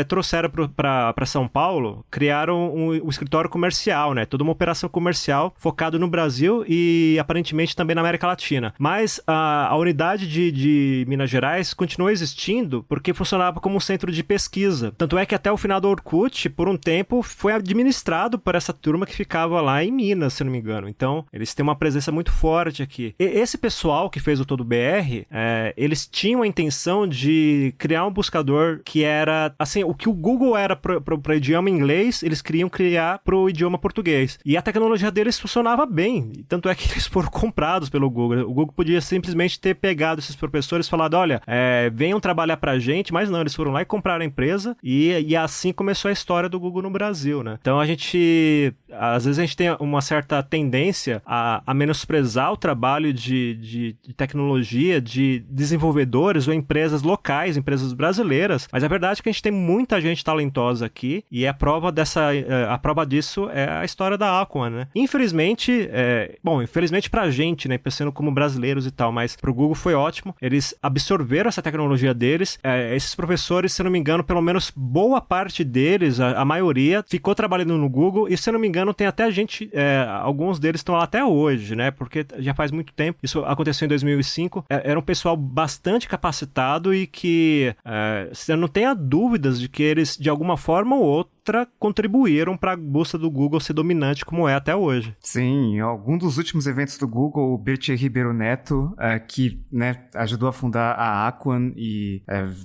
trouxeram para São Paulo, criaram um escritório comercial, né? Toda uma operação comercial focado no Brasil e aparentemente também na América Latina. Mas a unidade de Minas Gerais continuou existindo porque funcionava como um centro de pesquisa. Tanto é que até o final do Orkut, por um tempo, foi administrado por essa turma que ficava lá em Minas, se não me engano. Então, eles têm uma presença muito forte aqui. E esse pessoal que fez o todobr, eles tinham a intenção de criar um buscador que era, assim, o que o Google era para idioma inglês, eles queriam criar para o idioma português. E a tecnologia deles funcionava bem. Tanto é que eles foram comprados pelo Google. O Google podia simplesmente ter pegado esses professores e falado, olha, venham trabalhar pra gente, mas não, eles foram lá e compraram a empresa e assim começou a história do Google no Brasil, né? Então, às vezes a gente tem uma certa tendência a menosprezar o trabalho de tecnologia, de desenvolvedores ou empresas locais, empresas brasileiras, mas a verdade é que a gente tem muita gente talentosa aqui e a prova disso é a história da Aquan, né? Infelizmente, infelizmente pra gente, né, pensando como brasileiros e tal, mas pro Google foi ótimo, eles absorveram essa tecnologia deles, esses professores, se não me engano, pelo menos boa parte deles, a maioria, ficou trabalhando no Google e, se não me engano, tem até gente, alguns deles estão lá até hoje, né, porque já faz muito tempo, isso aconteceu em 2005, era um pessoal bastante capacitado e que você não tenha dúvidas de que eles, de alguma forma ou outra, contribuíram para a busca do Google ser dominante como é até hoje. Sim, em algum dos últimos eventos do Google, o Bertier Ribeiro Neto, que, né, ajudou a fundar a Aquan e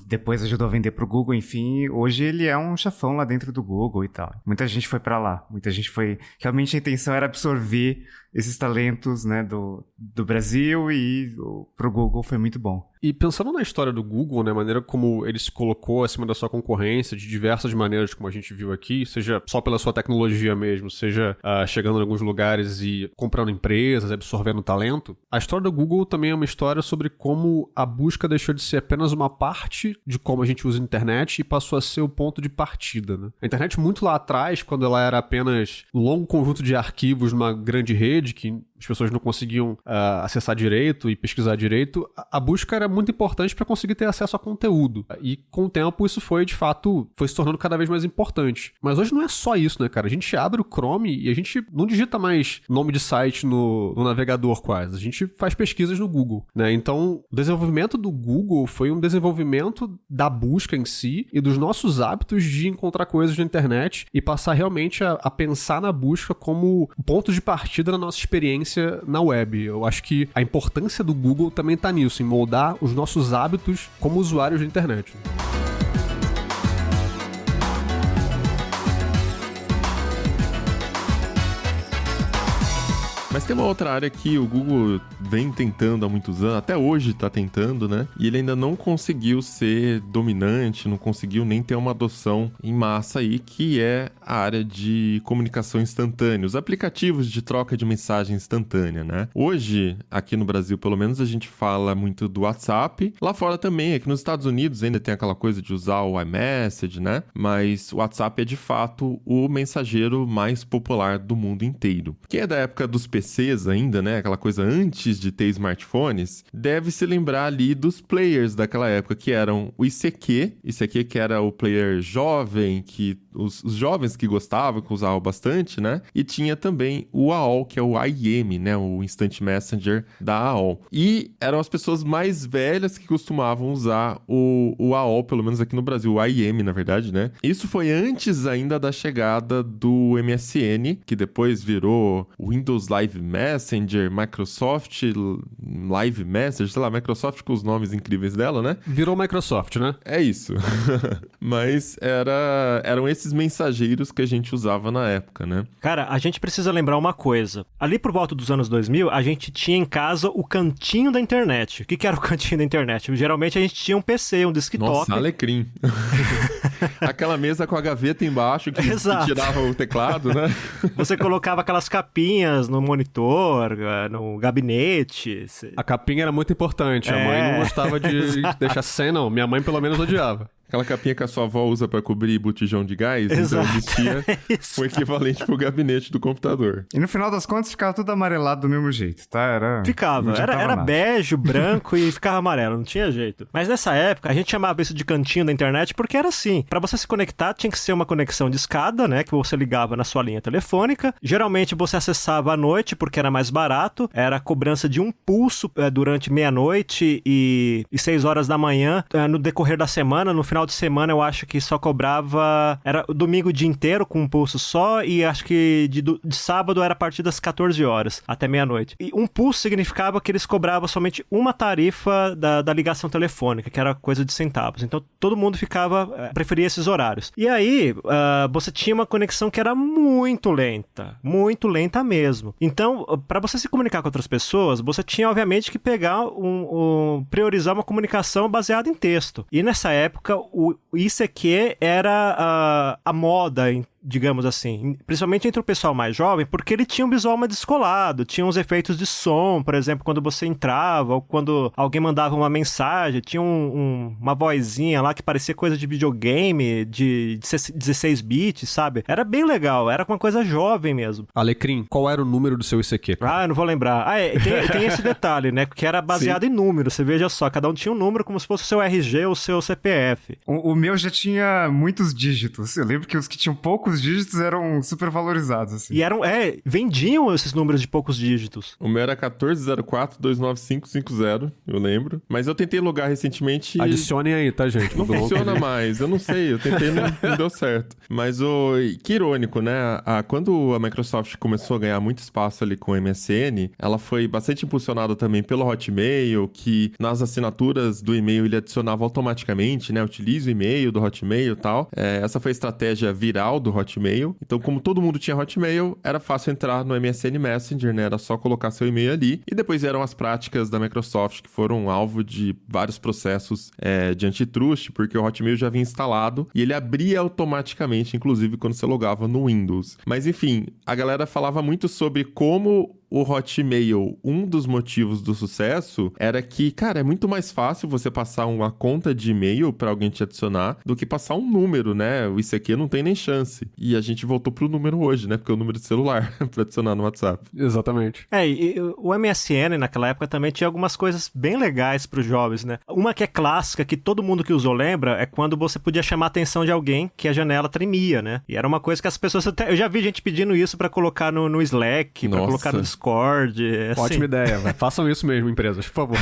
depois ajudou a vender para o Google, enfim, hoje ele é um chefão lá dentro do Google e tal. Muita gente foi para lá, muita gente foi... Realmente a intenção era absorver esses talentos, né, do Brasil e pro Google foi muito bom. E pensando na história do Google, né, a maneira como ele se colocou acima da sua concorrência, de diversas maneiras, como a gente viu aqui, seja só pela sua tecnologia mesmo, seja chegando em alguns lugares e comprando empresas, absorvendo talento, a história do Google também é uma história sobre como a busca deixou de ser apenas uma parte de como a gente usa a internet e passou a ser o ponto de partida, né? A internet muito lá atrás, quando ela era apenas um longo conjunto de arquivos numa grande rede, que as pessoas não conseguiam acessar direito e pesquisar direito, a busca era muito importante para conseguir ter acesso a conteúdo. E com o tempo isso foi se tornando cada vez mais importante. Mas hoje não é só isso, né, cara? A gente abre o Chrome e a gente não digita mais nome de site no navegador quase. A gente faz pesquisas no Google, né? Então, o desenvolvimento do Google foi um desenvolvimento da busca em si e dos nossos hábitos de encontrar coisas na internet e passar realmente a pensar na busca como ponto de partida na nossa experiência na web. Eu acho que a importância do Google também tá nisso, em moldar os nossos hábitos como usuários da internet. Mas tem uma outra área que o Google vem tentando há muitos anos, até hoje está tentando, né? E ele ainda não conseguiu ser dominante, não conseguiu nem ter uma adoção em massa aí, que é a área de comunicação instantânea, os aplicativos de troca de mensagem instantânea, né? Hoje, aqui no Brasil, pelo menos, a gente fala muito do WhatsApp. Lá fora também, aqui nos Estados Unidos ainda tem aquela coisa de usar o iMessage, né? Mas o WhatsApp é, de fato, o mensageiro mais popular do mundo inteiro. Quem é da época dos PCs ainda, né, aquela coisa antes de ter smartphones, deve se lembrar ali dos players daquela época, que eram o ICQ que era o player jovem, que os jovens que gostavam, que usavam bastante, né? E tinha também o AOL, que é o IM, né? O Instant Messenger da AOL. E eram as pessoas mais velhas que costumavam usar o AOL, pelo menos aqui no Brasil, o IM, na verdade, né? Isso foi antes ainda da chegada do MSN, que depois virou Windows Live Messenger, Microsoft Live Messenger, sei lá, Microsoft com os nomes incríveis dela, né? Virou Microsoft, né? É isso. Mas eram esses mensageiros que a gente usava na época, né? Cara, a gente precisa lembrar uma coisa. Ali por volta dos anos 2000, a gente tinha em casa o cantinho da internet. O que era o cantinho da internet? Geralmente a gente tinha um PC, um desktop. Nossa, alecrim. Aquela mesa com a gaveta embaixo que tirava o teclado, né? Você colocava aquelas capinhas no monitor, no gabinete. A capinha era muito importante. A mãe não gostava de deixar sem, não. Minha mãe, pelo menos, odiava. Aquela capinha que a sua avó usa pra cobrir botijão de gás, Exato. Então existia o equivalente pro gabinete do computador. E no final das contas ficava tudo amarelado do mesmo jeito, tá? Ficava. Era bege, branco e ficava amarelo, não tinha jeito. Mas nessa época, a gente chamava isso de cantinho da internet porque era assim. Pra você se conectar, tinha que ser uma conexão de escada, né? Que você ligava na sua linha telefônica. Geralmente você acessava à noite porque era mais barato. Era a cobrança de um pulso durante meia-noite e 6 horas da manhã. No decorrer da semana, no final de semana, eu acho que só cobrava... Era o domingo o dia inteiro com um pulso só e acho que de sábado era a partir das 14 horas até meia-noite. E um pulso significava que eles cobravam somente uma tarifa da ligação telefônica, que era coisa de centavos. Então, todo mundo preferia esses horários. E aí, você tinha uma conexão que era muito lenta mesmo. Então, para você se comunicar com outras pessoas, você tinha, obviamente, que pegar priorizar uma comunicação baseada em texto. E nessa época, o ICQ era a moda, digamos assim, principalmente entre o pessoal mais jovem, porque ele tinha um visual mais descolado, tinha uns efeitos de som, por exemplo, quando você entrava, ou quando alguém mandava uma mensagem, tinha uma vozinha lá que parecia coisa de videogame, de 16 bits, sabe? Era bem legal, era uma coisa jovem mesmo. Alecrim, qual era o número do seu ICQ? Eu não vou lembrar. Tem esse detalhe, né? Que era baseado em número, você veja só, cada um tinha um número como se fosse o seu RG ou o seu CPF. O meu já tinha muitos dígitos, eu lembro que os que tinham poucos dígitos eram super valorizados, assim. E vendiam esses números de poucos dígitos. O meu era 1404-29550, eu lembro. Mas eu tentei logar recentemente... Adicionem aí, tá, gente? Não funciona mais, eu não sei, eu tentei e não deu certo. Mas que irônico, né? Quando a Microsoft começou a ganhar muito espaço ali com o MSN, ela foi bastante impulsionada também pelo Hotmail, que nas assinaturas do e-mail ele adicionava automaticamente, né? Utilize o e-mail do Hotmail e tal. Essa foi a estratégia viral do Hotmail. Então, como todo mundo tinha Hotmail, era fácil entrar no MSN Messenger, né? Era só colocar seu e-mail ali. E depois vieram as práticas da Microsoft, que foram alvo de vários processos de antitrust, porque o Hotmail já vinha instalado e ele abria automaticamente, inclusive quando você logava no Windows. Mas, enfim, a galera falava muito sobre como o Hotmail, um dos motivos do sucesso era que, cara, é muito mais fácil você passar uma conta de e-mail pra alguém te adicionar do que passar um número, né? O ICQ não tem nem chance. E a gente voltou pro número hoje, né? Porque é o número de celular pra adicionar no WhatsApp. Exatamente. E o MSN naquela época também tinha algumas coisas bem legais pros jovens, né? Uma que é clássica, que todo mundo que usou lembra, é quando você podia chamar a atenção de alguém que a janela tremia, né? E era uma coisa que as pessoas eu já vi gente pedindo isso pra colocar no Slack, pra colocar no Discord. Assim. Ótima ideia, véio. Façam isso mesmo, empresas, por favor.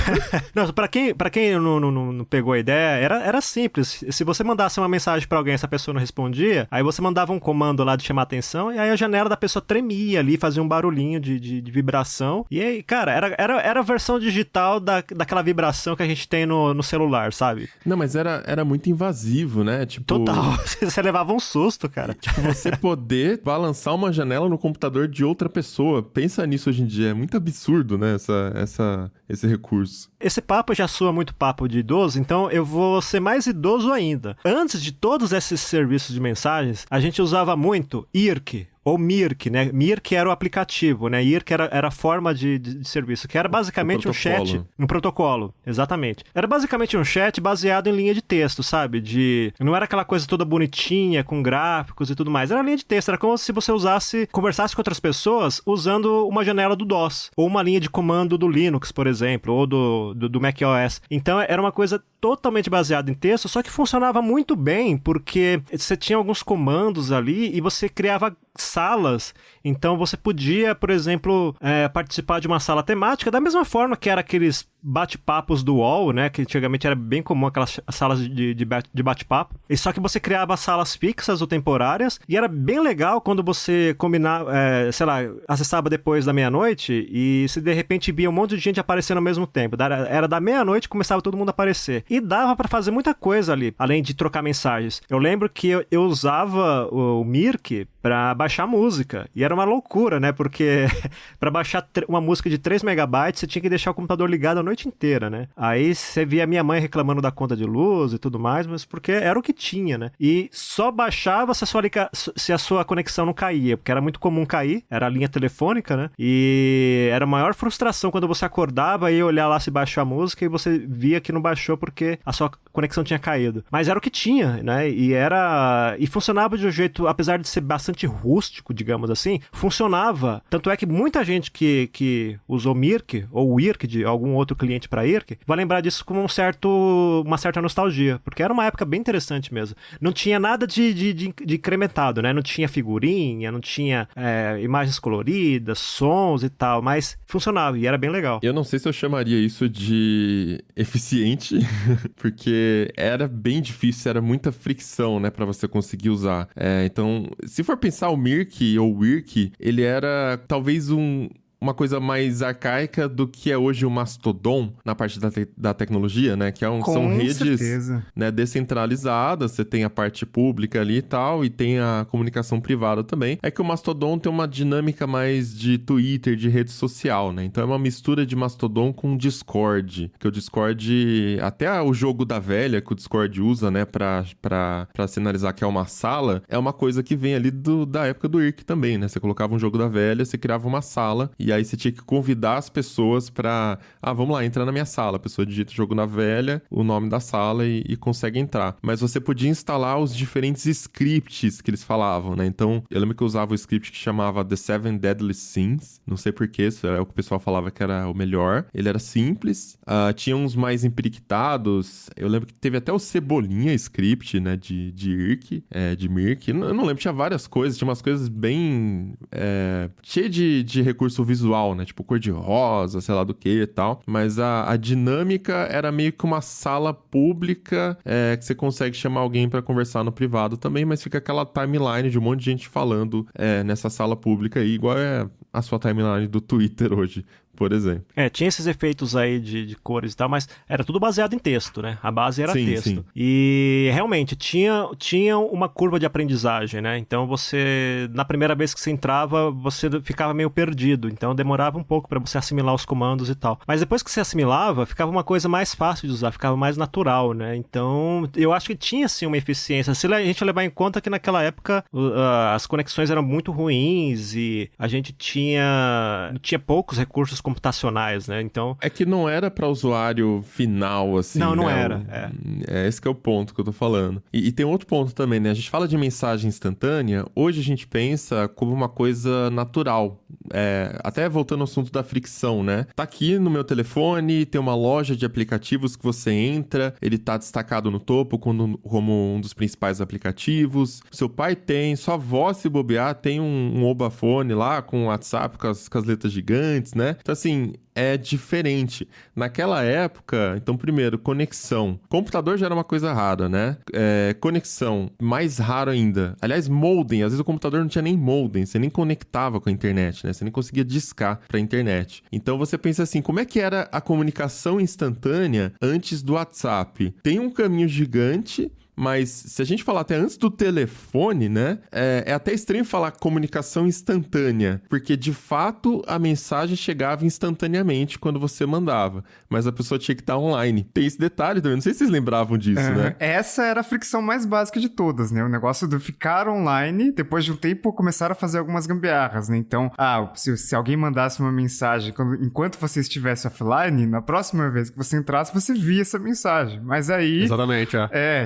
Não, pra quem não pegou a ideia, era simples. Se você mandasse uma mensagem pra alguém e essa pessoa não respondia, aí você mandava um comando lá de chamar atenção e aí a janela da pessoa tremia ali, fazia um barulhinho de vibração. E aí, cara, era a versão digital daquela vibração que a gente tem no celular, sabe? Não, mas era muito invasivo, né? Tipo... Total. Você levava um susto, cara. Tipo, você poder balançar uma janela no computador de outra pessoa. Pensa nisso hoje em dia. É muito absurdo, né? Esse recurso. Esse papo já soa muito papo de idoso, então eu vou ser mais idoso ainda. Antes de todos esses serviços de mensagens, a gente usava muito IRC, ou Mirk, né? Mirk era o aplicativo, né? Irk era a forma de serviço, que era basicamente um chat, um protocolo, exatamente. Era basicamente um chat baseado em linha de texto, sabe? Não era aquela coisa toda bonitinha, com gráficos e tudo mais. Era linha de texto, era como se você conversasse com outras pessoas usando uma janela do DOS, ou uma linha de comando do Linux, por exemplo, ou do macOS. Então era uma coisa totalmente baseada em texto, só que funcionava muito bem, porque você tinha alguns comandos ali e você criava salas. Então você podia, por exemplo, participar de uma sala temática da mesma forma que era aqueles bate-papos do UOL, né? Que antigamente era bem comum aquelas salas de bate-papo. E só que você criava salas fixas ou temporárias e era bem legal quando você combinava, acessava depois da meia-noite e se de repente via um monte de gente aparecendo ao mesmo tempo. Era da meia-noite e começava todo mundo a aparecer. E dava pra fazer muita coisa ali, além de trocar mensagens. Eu lembro que eu usava o Mirk pra baixar música. E era uma loucura, né? Porque pra baixar uma música de 3 megabytes, você tinha que deixar o computador ligado a noite inteira, né? Aí você via minha mãe reclamando da conta de luz e tudo mais, mas porque era o que tinha, né? E só baixava se a sua conexão não caía, porque era muito comum cair, era a linha telefônica, né? E era a maior frustração quando você acordava e ia olhar lá se baixou a música e você via que não baixou porque a sua conexão tinha caído. Mas era o que tinha, né? E funcionava de um jeito, apesar de ser bastante rústico, digamos assim, funcionava. Tanto é que muita gente que usou Mirk ou Irk de algum outro cliente para Irk vai lembrar disso com uma certa nostalgia, porque era uma época bem interessante mesmo. Não tinha nada de incrementado, né? Não tinha figurinha, não tinha imagens coloridas, sons e tal, mas funcionava e era bem legal. Eu não sei se eu chamaria isso de eficiente, porque era bem difícil, era muita fricção, né, para você conseguir usar. Então, se for pensar o Mirk ou o Irk, ele era talvez uma coisa mais arcaica do que é hoje o Mastodon na parte da tecnologia, né? Que são redes, né, descentralizadas, você tem a parte pública ali e tal, e tem a comunicação privada também. É que o Mastodon tem uma dinâmica mais de Twitter, de rede social, né? Então é uma mistura de Mastodon com Discord, que o Discord, até o jogo da velha que o Discord usa, né, pra sinalizar que é uma sala, é uma coisa que vem ali da época do Irk também, né? Você colocava um jogo da velha, você criava uma sala, e aí você tinha que convidar as pessoas pra... vamos lá, entra na minha sala. A pessoa digita jogo na velha, o nome da sala e consegue entrar. Mas você podia instalar os diferentes scripts que eles falavam, né? Então, eu lembro que eu usava o script que chamava The Seven Deadly Sins. Não sei porquê, isso é o que o pessoal falava que era o melhor. Ele era simples. Tinha uns mais empiriquitados. Eu lembro que teve até o Cebolinha script, né? De Irk, de Mirk. Eu não lembro, tinha várias coisas. Tinha umas coisas bem... cheio de recurso visual, né? Tipo cor de rosa, sei lá do que e tal. Mas a dinâmica era meio que uma sala pública que você consegue chamar alguém pra conversar no privado também, mas fica aquela timeline de um monte de gente falando nessa sala pública aí, igual é a sua timeline do Twitter hoje, por exemplo. Tinha esses efeitos aí de cores e tal, mas era tudo baseado em texto, né? A base era texto. Sim. E realmente tinha uma curva de aprendizagem, né? Então na primeira vez que você entrava, você ficava meio perdido. Então demorava um pouco para você assimilar os comandos e tal. Mas depois que você assimilava, ficava uma coisa mais fácil de usar, ficava mais natural, né? Então eu acho que tinha sim uma eficiência. Se a gente levar em conta que naquela época as conexões eram muito ruins e a gente tinha poucos recursos computacionais, né? Então... É que não era para usuário final, assim, Não né? era. Esse que é o ponto que eu tô falando. E tem outro ponto também, né? A gente fala de mensagem instantânea, hoje a gente pensa como uma coisa natural. Até voltando ao assunto da fricção, né? Tá aqui no meu telefone, tem uma loja de aplicativos que você entra, ele tá destacado no topo como um dos principais aplicativos. Seu pai tem, sua avó, se bobear, tem um Obafone lá com WhatsApp com as letras gigantes, né? Então, assim, é diferente. Naquela época, então, primeiro, conexão. Computador já era uma coisa rara, né? Conexão, mais raro ainda. Aliás, modem. Às vezes o computador não tinha nem modem, você nem conectava com a internet, né? Você nem conseguia discar pra internet. Então, você pensa assim, como é que era a comunicação instantânea antes do WhatsApp? Tem um caminho gigante, mas se a gente falar até antes do telefone, né, é até estranho falar comunicação instantânea, porque de fato a mensagem chegava instantaneamente quando você mandava, mas a pessoa tinha que estar online. Tem esse detalhe também, não sei se vocês lembravam disso, né? Essa era a fricção mais básica de todas, né? O negócio do ficar online, depois de um tempo começaram a fazer algumas gambiarras, né? Então, se alguém mandasse uma mensagem enquanto você estivesse offline, na próxima vez que você entrasse, você via essa mensagem. Mas aí... Exatamente,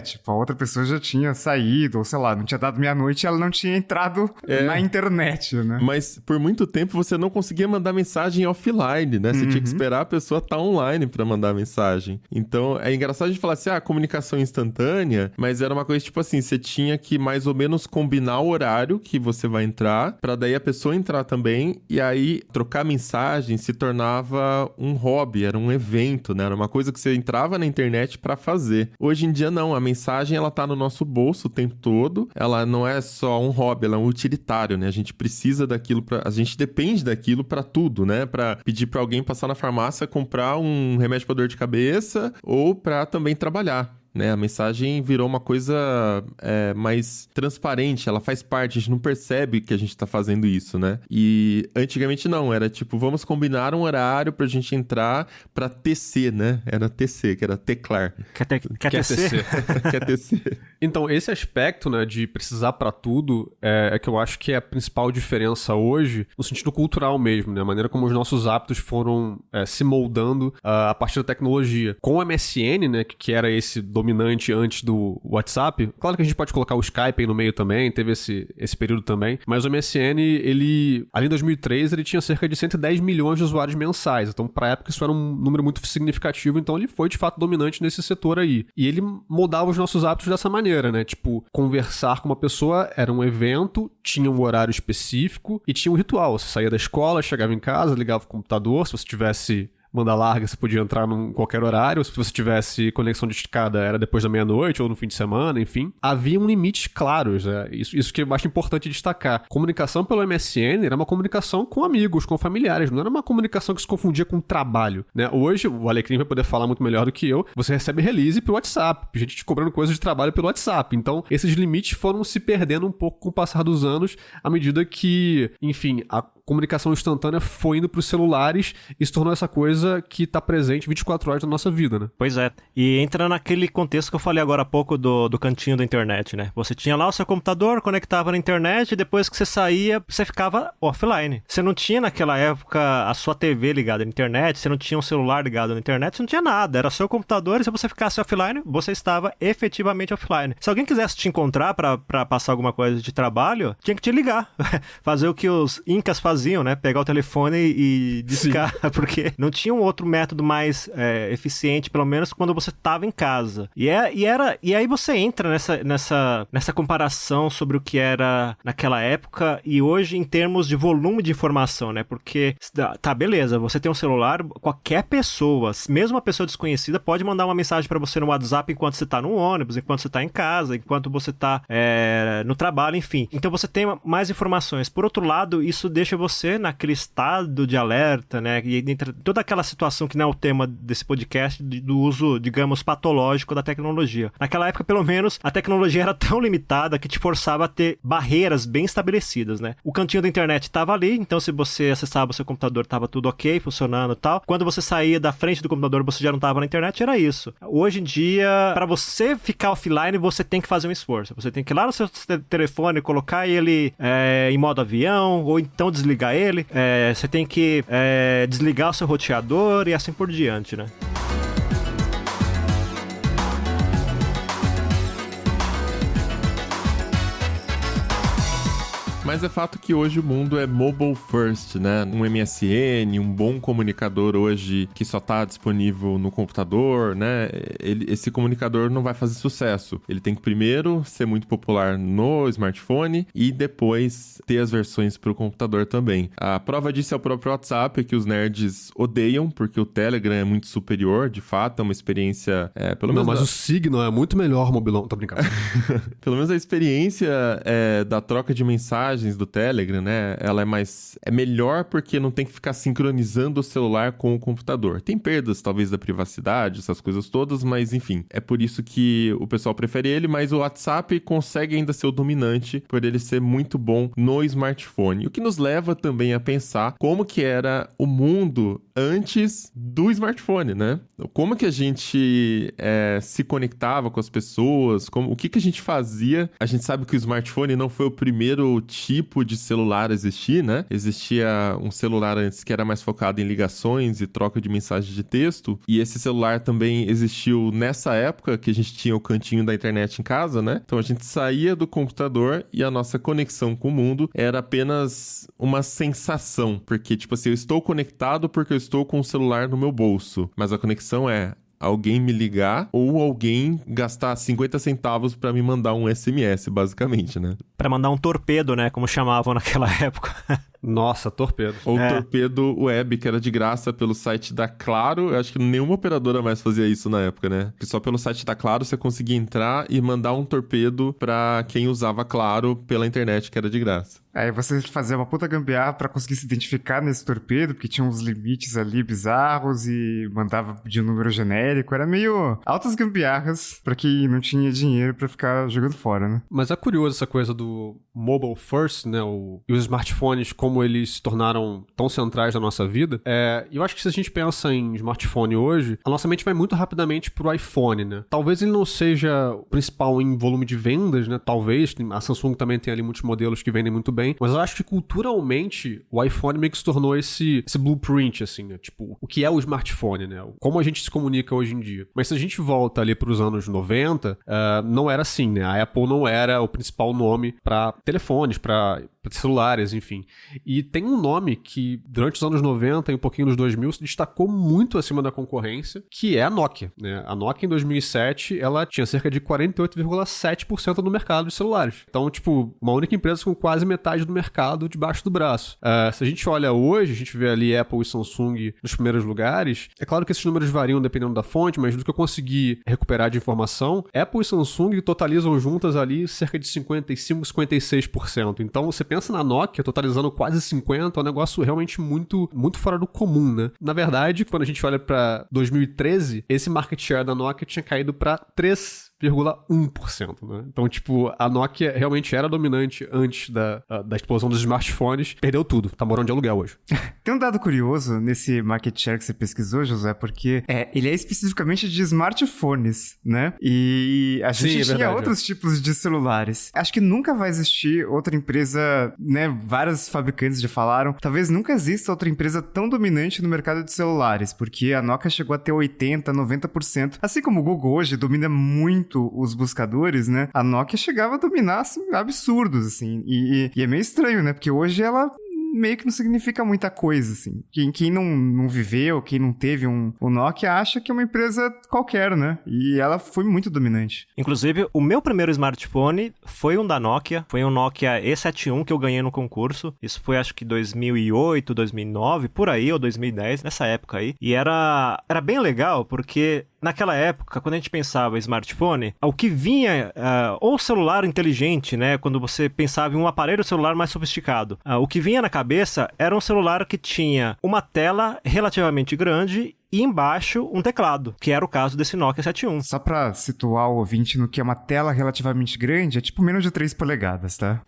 tipo, a outra pessoa já tinha saído, ou sei lá, não tinha dado meia-noite e ela não tinha entrado na internet, né? Mas por muito tempo você não conseguia mandar mensagem offline, né? Você tinha que esperar a pessoa estar online pra mandar mensagem. Então, é engraçado a gente falar assim, comunicação instantânea, mas era uma coisa tipo assim, você tinha que mais ou menos combinar o horário que você vai entrar, pra daí a pessoa entrar também, e aí trocar mensagem se tornava um hobby, era um evento, né? Era uma coisa que você entrava na internet pra fazer. Hoje em dia não, a mensagem ela tá no nosso bolso o tempo todo, ela não é só um hobby, ela é um utilitário, né? A gente precisa daquilo, a gente depende daquilo pra tudo, né? Pra pedir pra alguém passar na farmácia, comprar um remédio pra dor de cabeça, ou pra também trabalhar. Né? A mensagem virou uma coisa mais transparente, ela faz parte, a gente não percebe que a gente tá fazendo isso, né? E antigamente não, era tipo, vamos combinar um horário pra gente entrar pra tecer, né? Era tecer, que era teclar. Quer tecer? Quer tecer. Então, esse aspecto, né, de precisar pra tudo, é que eu acho que é a principal diferença hoje, no sentido cultural mesmo, né? A maneira como os nossos hábitos foram se moldando a partir da tecnologia. Com o MSN, né, que era esse dominante antes do WhatsApp. Claro que a gente pode colocar o Skype aí no meio também, teve esse período também, mas o MSN, ele, ali em 2003, ele tinha cerca de 110 milhões de usuários mensais, então pra época isso era um número muito significativo, então ele foi de fato dominante nesse setor aí. E ele moldava os nossos hábitos dessa maneira, né? Tipo, conversar com uma pessoa era um evento, tinha um horário específico e tinha um ritual. Você saía da escola, chegava em casa, ligava o computador, se você tivesse banda larga, você podia entrar em qualquer horário. Se você tivesse conexão de escada, era depois da meia-noite ou no fim de semana, enfim. Havia limites claros, né? Isso que eu acho importante destacar. Comunicação pelo MSN era uma comunicação com amigos, com familiares, não era uma comunicação que se confundia com trabalho, né? Hoje, o Alecrim vai poder falar muito melhor do que eu, você recebe release pelo WhatsApp, gente te cobrando coisas de trabalho pelo WhatsApp. Então, esses limites foram se perdendo um pouco com o passar dos anos, à medida que, enfim, a comunicação instantânea foi indo pros celulares e se tornou essa coisa que tá presente 24 horas na nossa vida, né? Pois é. E entra naquele contexto que eu falei agora há pouco do cantinho da internet, né? Você tinha lá o seu computador, conectava na internet e depois que você saía, você ficava offline. Você não tinha naquela época a sua TV ligada na internet, você não tinha um celular ligado na internet, você não tinha nada. Era seu computador e se você ficasse offline, você estava efetivamente offline. Se alguém quisesse te encontrar pra passar alguma coisa de trabalho, tinha que te ligar. Fazer o que os incas faziam, né? Pegar o telefone e discar, porque não tinha um outro método mais eficiente, pelo menos quando você estava em casa. E aí você entra nessa comparação sobre o que era naquela época e hoje em termos de volume de informação, né? Porque, tá, beleza, você tem um celular, qualquer pessoa, mesmo uma pessoa desconhecida, pode mandar uma mensagem para você no WhatsApp enquanto você tá no ônibus, enquanto você tá em casa, enquanto você tá no trabalho, enfim. Então você tem mais informações. Por outro lado, isso deixa você naquele estado de alerta, né? E entre toda aquela situação que não é o tema desse podcast, do uso, digamos, patológico da tecnologia. Naquela época, pelo menos, a tecnologia era tão limitada que te forçava a ter barreiras bem estabelecidas, né? O cantinho da internet estava ali, então se você acessava o seu computador, estava tudo ok, funcionando e tal. Quando você saía da frente do computador, você já não estava na internet, era isso. Hoje em dia, para você ficar offline, você tem que fazer um esforço. Você tem que ir lá no seu telefone, colocar ele em modo avião, ou então desligar ele. Você tem que desligar o seu roteador e assim por diante, né? Mas é fato que hoje o mundo é mobile first, né? Um MSN, um bom comunicador hoje que só tá disponível no computador, né? Esse comunicador não vai fazer sucesso. Ele tem que primeiro ser muito popular no smartphone e depois ter as versões pro computador também. A prova disso é o próprio WhatsApp, que os nerds odeiam, porque o Telegram é muito superior, de fato, é uma experiência... Mas o Signal é muito melhor mobilão, tô brincando. Pelo menos a experiência da troca de mensagem mensagens do Telegram, né? Ela é melhor porque não tem que ficar sincronizando o celular com o computador. Tem perdas, talvez, da privacidade, essas coisas todas, mas enfim, é por isso que o pessoal prefere ele, mas o WhatsApp consegue ainda ser o dominante por ele ser muito bom no smartphone. O que nos leva também a pensar como que era o mundo antes do smartphone, né? Como que a gente se conectava com as pessoas, o que a gente fazia. A gente sabe que o smartphone não foi o primeiro tipo de celular a existir, né? Existia um celular antes que era mais focado em ligações e troca de mensagens de texto, e esse celular também existiu nessa época que a gente tinha o cantinho da internet em casa, né? Então a gente saía do computador e a nossa conexão com o mundo era apenas uma sensação, porque tipo assim, eu estou conectado porque eu estou com o celular no meu bolso, mas a conexão é alguém me ligar ou alguém gastar 50 centavos pra me mandar um SMS, basicamente, né? Pra mandar um torpedo, né? Como chamavam naquela época. Nossa, torpedo. Ou torpedo web, que era de graça pelo site da Claro. Eu acho que nenhuma operadora mais fazia isso na época, né? Porque só pelo site da Claro você conseguia entrar e mandar um torpedo pra quem usava Claro pela internet, que era de graça. Aí você fazia uma puta gambiarra pra conseguir se identificar nesse torpedo, porque tinha uns limites ali bizarros e mandava de um número genérico. Era meio altas gambiarras pra quem não tinha dinheiro pra ficar jogando fora, né? Mas é curioso essa coisa do mobile first, né? E os smartphones, como eles se tornaram tão centrais na nossa vida. Eu acho que se a gente pensa em smartphone hoje, a nossa mente vai muito rapidamente pro iPhone, né? Talvez ele não seja o principal em volume de vendas, né? Talvez. A Samsung também tem ali muitos modelos que vendem muito bem. Mas eu acho que culturalmente o iPhone meio que se tornou esse blueprint, assim, né? Tipo, o que é o smartphone, né? Como a gente se comunica hoje em dia. Mas se a gente volta ali pros anos 90, não era assim, né? A Apple não era o principal nome para telefones, para celulares, enfim. E tem um nome que, durante os anos 90 e um pouquinho nos 2000, se destacou muito acima da concorrência, que é a Nokia, né? A Nokia, em 2007, ela tinha cerca de 48,7% no mercado de celulares. Então, tipo, uma única empresa com quase metade do mercado debaixo do braço. Se a gente olha hoje, a gente vê ali Apple e Samsung nos primeiros lugares. É claro que esses números variam dependendo da fonte, mas do que eu consegui recuperar de informação, Apple e Samsung totalizam juntas ali cerca de 55%, 56%. Então, você pensa na Nokia totalizando quase 50%, é um negócio realmente muito, muito fora do comum, né? Na verdade, quando a gente olha para 2013, esse market share da Nokia tinha caído para 3,1%, né? Então, tipo, a Nokia realmente era dominante antes da explosão dos smartphones, perdeu tudo, tá morando de aluguel hoje. Tem um dado curioso nesse market share que você pesquisou, José, porque ele é especificamente de smartphones, né? E a gente tinha outros tipos de celulares. Acho que nunca vai existir outra empresa, né? Vários fabricantes já falaram. Talvez nunca exista outra empresa tão dominante no mercado de celulares, porque a Nokia chegou a ter 80%, 90%. Assim como o Google hoje domina muito os buscadores, né? A Nokia chegava a dominar, assim, absurdos, assim. E é meio estranho, né? Porque hoje ela meio que não significa muita coisa, assim. Quem não viveu, quem não teve um Nokia, acha que é uma empresa qualquer, né? E ela foi muito dominante. Inclusive, o meu primeiro smartphone foi um da Nokia. Foi um Nokia E71 que eu ganhei no concurso. Isso foi, acho que 2008, 2009, por aí, ou 2010, nessa época aí. E era bem legal, porque naquela época, quando a gente pensava em smartphone, o que vinha, ou celular inteligente, né? Quando você pensava em um aparelho celular mais sofisticado, o que vinha na cabeça era um celular que tinha uma tela relativamente grande e embaixo um teclado, que era o caso desse Nokia 71. Só pra situar o ouvinte no que é uma tela relativamente grande, é tipo menos de 3 polegadas, tá?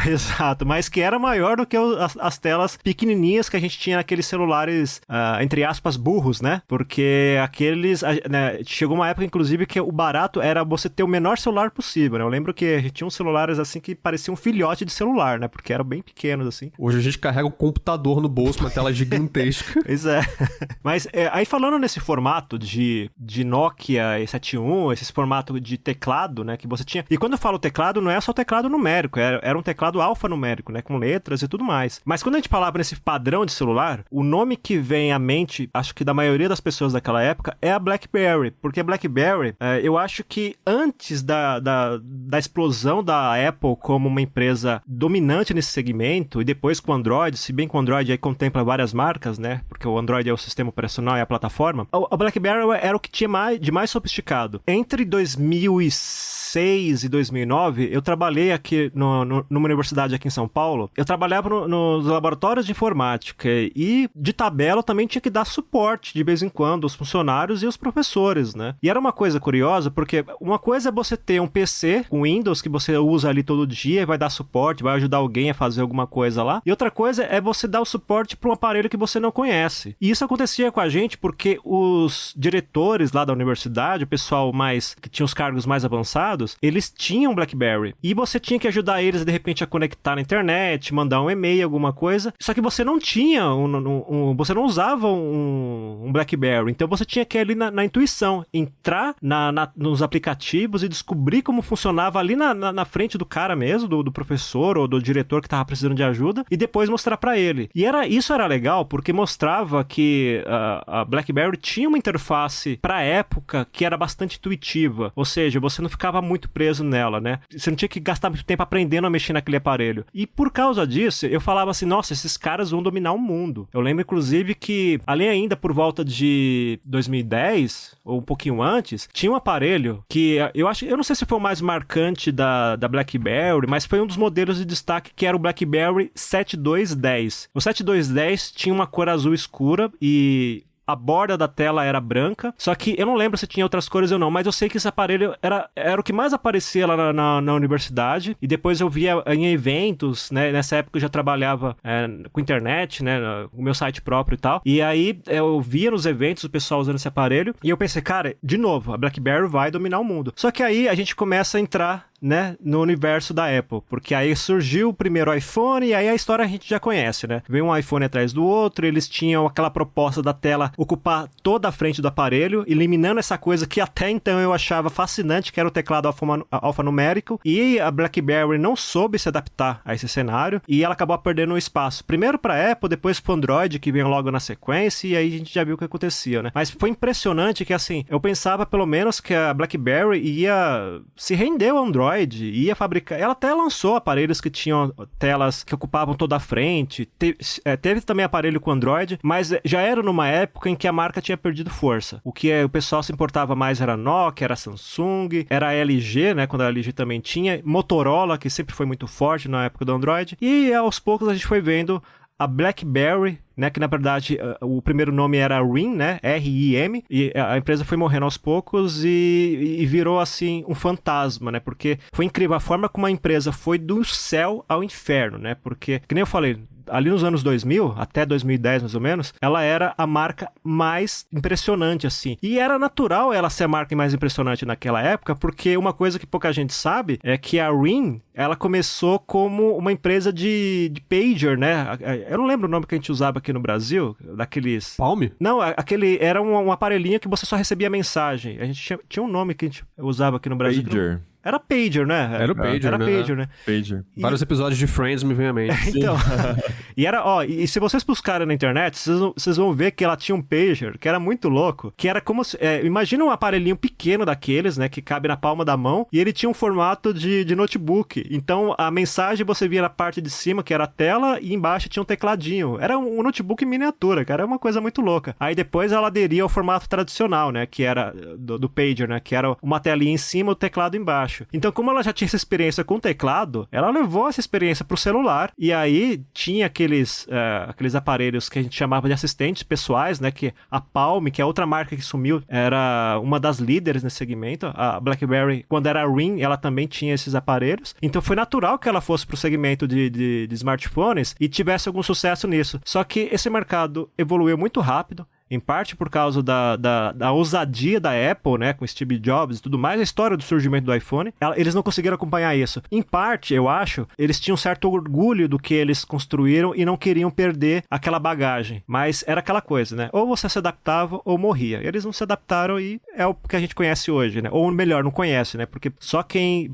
Exato, mas que era maior do que as telas pequenininhas que a gente tinha naqueles celulares, entre aspas, burros, né? Porque aqueles, né, chegou uma época, inclusive, que o barato era você ter o menor celular possível, né? Eu lembro que a gente tinha uns celulares, assim, que pareciam um filhote de celular, né? Porque eram bem pequenos, assim. Hoje a gente carrega um computador no bolso, uma tela gigantesca. Pois é. Mas aí falando nesse formato de Nokia E71, esse formato de teclado, né, que você tinha... E quando eu falo teclado, não é só teclado numérico, era um teclado alfanumérico, né, com letras e tudo mais. Mas quando a gente falava nesse padrão de celular, o nome que vem à mente, acho que da maioria das pessoas daquela época, é a BlackBerry. Porque a BlackBerry, eu acho que antes da explosão da Apple como uma empresa dominante nesse segmento, e depois com o Android, se bem que o Android aí contempla várias marcas, né, porque o Android é o sistema operacional terminal e a plataforma, a BlackBerry era o que tinha de mais sofisticado. Entre 2006 e 2009, eu trabalhei aqui numa universidade aqui em São Paulo. Eu trabalhava nos laboratórios de informática e, de tabela, também tinha que dar suporte de vez em quando aos funcionários e aos professores, né? E era uma coisa curiosa, porque uma coisa é você ter um PC com Windows que você usa ali todo dia e vai dar suporte, vai ajudar alguém a fazer alguma coisa lá. E outra coisa é você dar o suporte para um aparelho que você não conhece. E isso acontecia com a gente porque os diretores lá da universidade, o pessoal que tinha os cargos mais avançados, eles tinham BlackBerry. E você tinha que ajudar eles, de repente, a conectar na internet, mandar um e-mail, alguma coisa. Só que você não tinha, você não usava um BlackBerry. Então você tinha que ir ali na intuição, entrar nos aplicativos e descobrir como funcionava ali na frente do cara mesmo, do professor ou do diretor que estava precisando de ajuda, e depois mostrar para ele. E isso era legal porque mostrava que a BlackBerry tinha uma interface para a época que era bastante intuitiva, ou seja, você não ficava muito preso nela, né? Você não tinha que gastar muito tempo aprendendo a mexer naquele aparelho. E por causa disso, eu falava assim, nossa, esses caras vão dominar o mundo. Eu lembro, inclusive, que ali ainda por volta de 2010, ou um pouquinho antes, tinha um aparelho que eu não sei se foi o mais marcante da BlackBerry, mas foi um dos modelos de destaque que era o BlackBerry 7210. O 7210 tinha uma cor azul escura e a borda da tela era branca, só que eu não lembro se tinha outras cores ou não, mas eu sei que esse aparelho era o que mais aparecia lá na universidade, e depois eu via em eventos, né, nessa época eu já trabalhava com internet, né, o meu site próprio e tal, e aí eu via nos eventos o pessoal usando esse aparelho, e eu pensei, cara, de novo, a BlackBerry vai dominar o mundo. Só que aí a gente começa a entrar, né, no universo da Apple, porque aí surgiu o primeiro iPhone e aí a história a gente já conhece, né? Veio um iPhone atrás do outro, eles tinham aquela proposta da tela ocupar toda a frente do aparelho, eliminando essa coisa que até então eu achava fascinante, que era o teclado alfanumérico, e a BlackBerry não soube se adaptar a esse cenário e ela acabou perdendo o espaço. Primeiro para a Apple, depois para o Android, que veio logo na sequência, e aí a gente já viu o que acontecia, né? Mas foi impressionante que, assim, eu pensava pelo menos que a BlackBerry ia se render ao Android, ia fabricar. Ela até lançou aparelhos que tinham telas que ocupavam toda a frente. Teve também aparelho com Android, mas já era numa época em que a marca tinha perdido força. O que o pessoal se importava mais era Nokia, era Samsung, era a LG, né? Quando a LG também tinha, Motorola, que sempre foi muito forte na época do Android. E aos poucos a gente foi vendo a BlackBerry, né, que na verdade o primeiro nome era RIM, né, R-I-M, e a empresa foi morrendo aos poucos e virou assim um fantasma, né, porque foi incrível a forma como a empresa foi do céu ao inferno, né, porque, que nem eu falei, ali nos anos 2000, até 2010 mais ou menos, ela era a marca mais impressionante, assim. E era natural ela ser a marca mais impressionante naquela época, porque uma coisa que pouca gente sabe é que a RIM, ela começou como uma empresa de pager, né? Eu não lembro o nome que a gente usava aqui no Brasil, daqueles... Palm? Não, aquele era um aparelhinho que você só recebia mensagem. A gente tinha um nome que a gente usava aqui no Brasil. Pager. Era pager, né? Era o pager, era né? Pager, né? Pager. Vários episódios de Friends me vêm à mente. Então, e se vocês buscarem na internet, vocês vão ver que ela tinha um pager, que era muito louco, que era como se, imagina um aparelhinho pequeno daqueles, né, que cabe na palma da mão, e ele tinha um formato de notebook. Então, a mensagem você via na parte de cima, que era a tela, e embaixo tinha um tecladinho. Era um notebook em miniatura, cara, era uma coisa muito louca. Aí depois ela aderia ao formato tradicional, né, que era do pager, né, que era uma telinha em cima e o teclado embaixo. Então, como ela já tinha essa experiência com o teclado, ela levou essa experiência pro celular, e aí tinha aqueles aparelhos que a gente chamava de assistentes pessoais, né, que a Palm, que é outra marca que sumiu, era uma das líderes nesse segmento. A BlackBerry, quando era a RIM, ela também tinha esses aparelhos, então foi natural que ela fosse pro segmento de smartphones e tivesse algum sucesso nisso. Só que esse mercado evoluiu muito rápido, em parte por causa da ousadia da Apple, né, com Steve Jobs e tudo mais, a história do surgimento do iPhone, eles não conseguiram acompanhar isso. Em parte, eu acho, eles tinham um certo orgulho do que eles construíram e não queriam perder aquela bagagem. Mas era aquela coisa, né, ou você se adaptava ou morria. Eles não se adaptaram e é o que a gente conhece hoje, né, ou melhor, não conhece, né, porque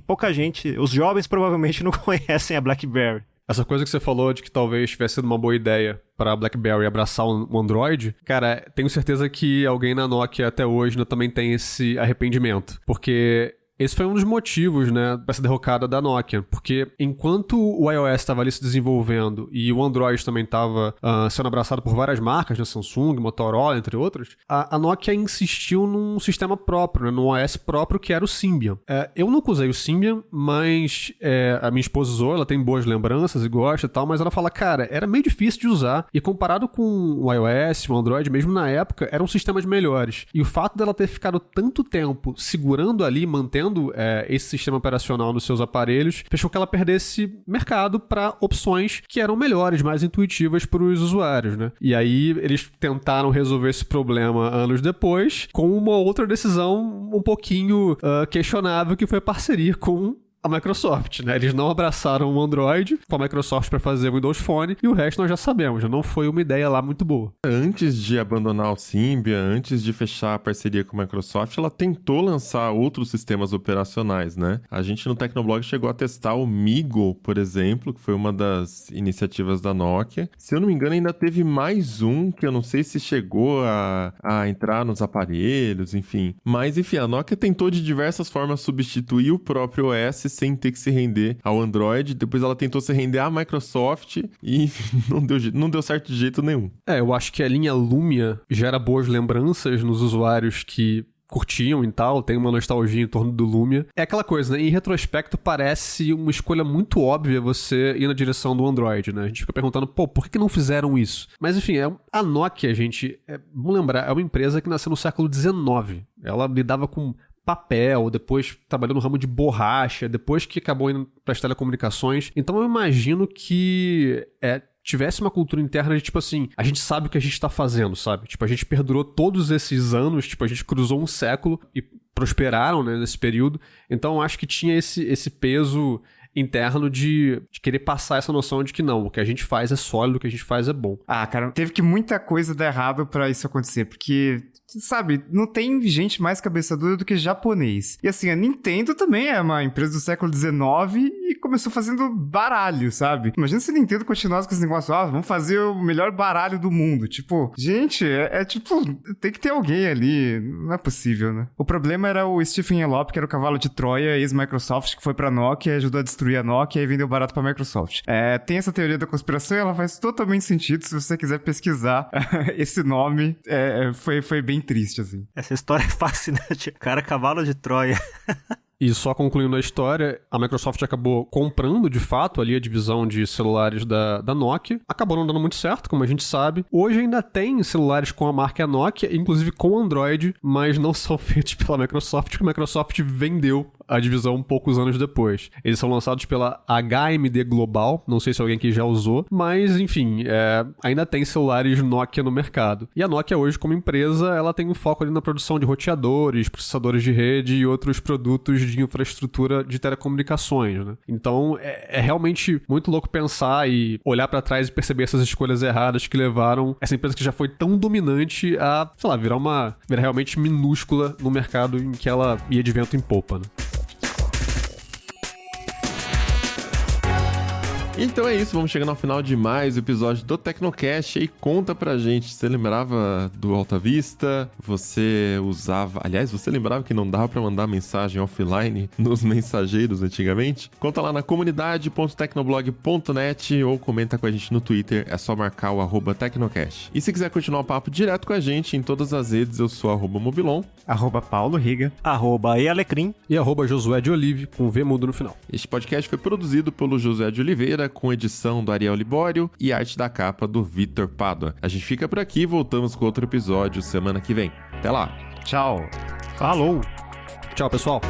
pouca gente, os jovens provavelmente não conhecem a BlackBerry. Essa coisa que você falou de que talvez tivesse sido uma boa ideia para a BlackBerry abraçar um Android, cara, tenho certeza que alguém na Nokia até hoje também tem esse arrependimento. Porque esse foi um dos motivos, né, dessa derrocada da Nokia, porque enquanto o iOS estava ali se desenvolvendo e o Android também estava sendo abraçado por várias marcas, né, Samsung, Motorola, entre outras, a Nokia insistiu num sistema próprio, né, num OS próprio que era o Symbian. Eu nunca usei o Symbian, mas a minha esposa usou, ela tem boas lembranças e gosta e tal, mas ela fala, cara, era meio difícil de usar, e comparado com o iOS, o Android, mesmo na época, eram sistemas melhores. E o fato dela ter ficado tanto tempo segurando ali, mantendo esse sistema operacional nos seus aparelhos, fez com que ela perdesse mercado para opções que eram melhores, mais intuitivas para os usuários, né? E aí eles tentaram resolver esse problema anos depois com uma outra decisão um pouquinho questionável, que foi a parceria com a Microsoft, né? Eles não abraçaram o Android com a Microsoft para fazer o Windows Phone, e o resto nós já sabemos, não foi uma ideia lá muito boa. Antes de abandonar o Symbian, antes de fechar a parceria com a Microsoft, ela tentou lançar outros sistemas operacionais, né? A gente no Tecnoblog chegou a testar o Migo, por exemplo, que foi uma das iniciativas da Nokia. Se eu não me engano, ainda teve mais um, que eu não sei se chegou a entrar nos aparelhos, enfim. Mas, enfim, a Nokia tentou de diversas formas substituir o próprio OS sem ter que se render ao Android. Depois ela tentou se render à Microsoft e não deu certo de jeito nenhum. Eu acho que a linha Lumia gera boas lembranças nos usuários que curtiam e tal, tem uma nostalgia em torno do Lumia. É aquela coisa, né? Em retrospecto, parece uma escolha muito óbvia você ir na direção do Android, né? A gente fica perguntando, por que não fizeram isso? Mas, enfim, a Nokia, gente, vamos lembrar, é uma empresa que nasceu no século XIX. Ela lidava com papel, depois trabalhou no ramo de borracha, depois que acabou indo para as telecomunicações. Então eu imagino que tivesse uma cultura interna de tipo assim, a gente sabe o que a gente tá fazendo, sabe? Tipo, a gente perdurou todos esses anos, tipo, a gente cruzou um século e prosperaram, né, nesse período. Então eu acho que tinha esse peso interno de querer passar essa noção de que não, o que a gente faz é sólido, o que a gente faz é bom. Cara, teve que muita coisa dar errado pra isso acontecer, porque, sabe, não tem gente mais cabeça dura do que japonês. E assim, a Nintendo também é uma empresa do século XIX e começou fazendo baralho, sabe? Imagina se a Nintendo continuasse com esse negócio, vamos fazer o melhor baralho do mundo. Tipo, gente, tipo, tem que ter alguém ali, não é possível, né? O problema era o Stephen Elop, que era o cavalo de Troia, ex-Microsoft, que foi pra Nokia, ajudou a destruir a Nokia e vendeu barato pra Microsoft. Tem essa teoria da conspiração e ela faz totalmente sentido se você quiser pesquisar esse nome. Foi bem triste, assim. Essa história é fascinante. Cara, cavalo de Troia. E só concluindo a história, a Microsoft acabou comprando, de fato, ali a divisão de celulares da Nokia. Acabou não dando muito certo, como a gente sabe. Hoje ainda tem celulares com a marca Nokia, inclusive com Android, mas não são feitos pela Microsoft, porque a Microsoft vendeu a divisão poucos anos depois. Eles são lançados pela HMD Global, não sei se alguém aqui já usou, mas, enfim, ainda tem celulares Nokia no mercado. E a Nokia hoje, como empresa, ela tem um foco ali na produção de roteadores, processadores de rede e outros produtos de infraestrutura de telecomunicações, né? Então, é realmente muito louco pensar e olhar pra trás e perceber essas escolhas erradas que levaram essa empresa que já foi tão dominante a, sei lá, virar realmente minúscula no mercado em que ela ia de vento em popa, né? Então é isso, vamos chegando ao final de mais um episódio do Tecnocast. E conta pra gente, você lembrava do Alta Vista? Você usava... Aliás, você lembrava que não dava pra mandar mensagem offline nos mensageiros antigamente? Conta lá na comunidade.tecnoblog.net ou comenta com a gente no Twitter, é só marcar o @Tecnocast. E se quiser continuar o papo direto com a gente em todas as redes, eu sou @Mobilon, @Paulo Riga, @ealecrim e @Josué de Olive, com V mudo no final. Este podcast foi produzido pelo José de Oliveira, com edição do Ariel Libório e arte da capa do Vitor Pádua. A gente fica por aqui e voltamos com outro episódio semana que vem. Até lá! tchau! Falou! Tchau, pessoal!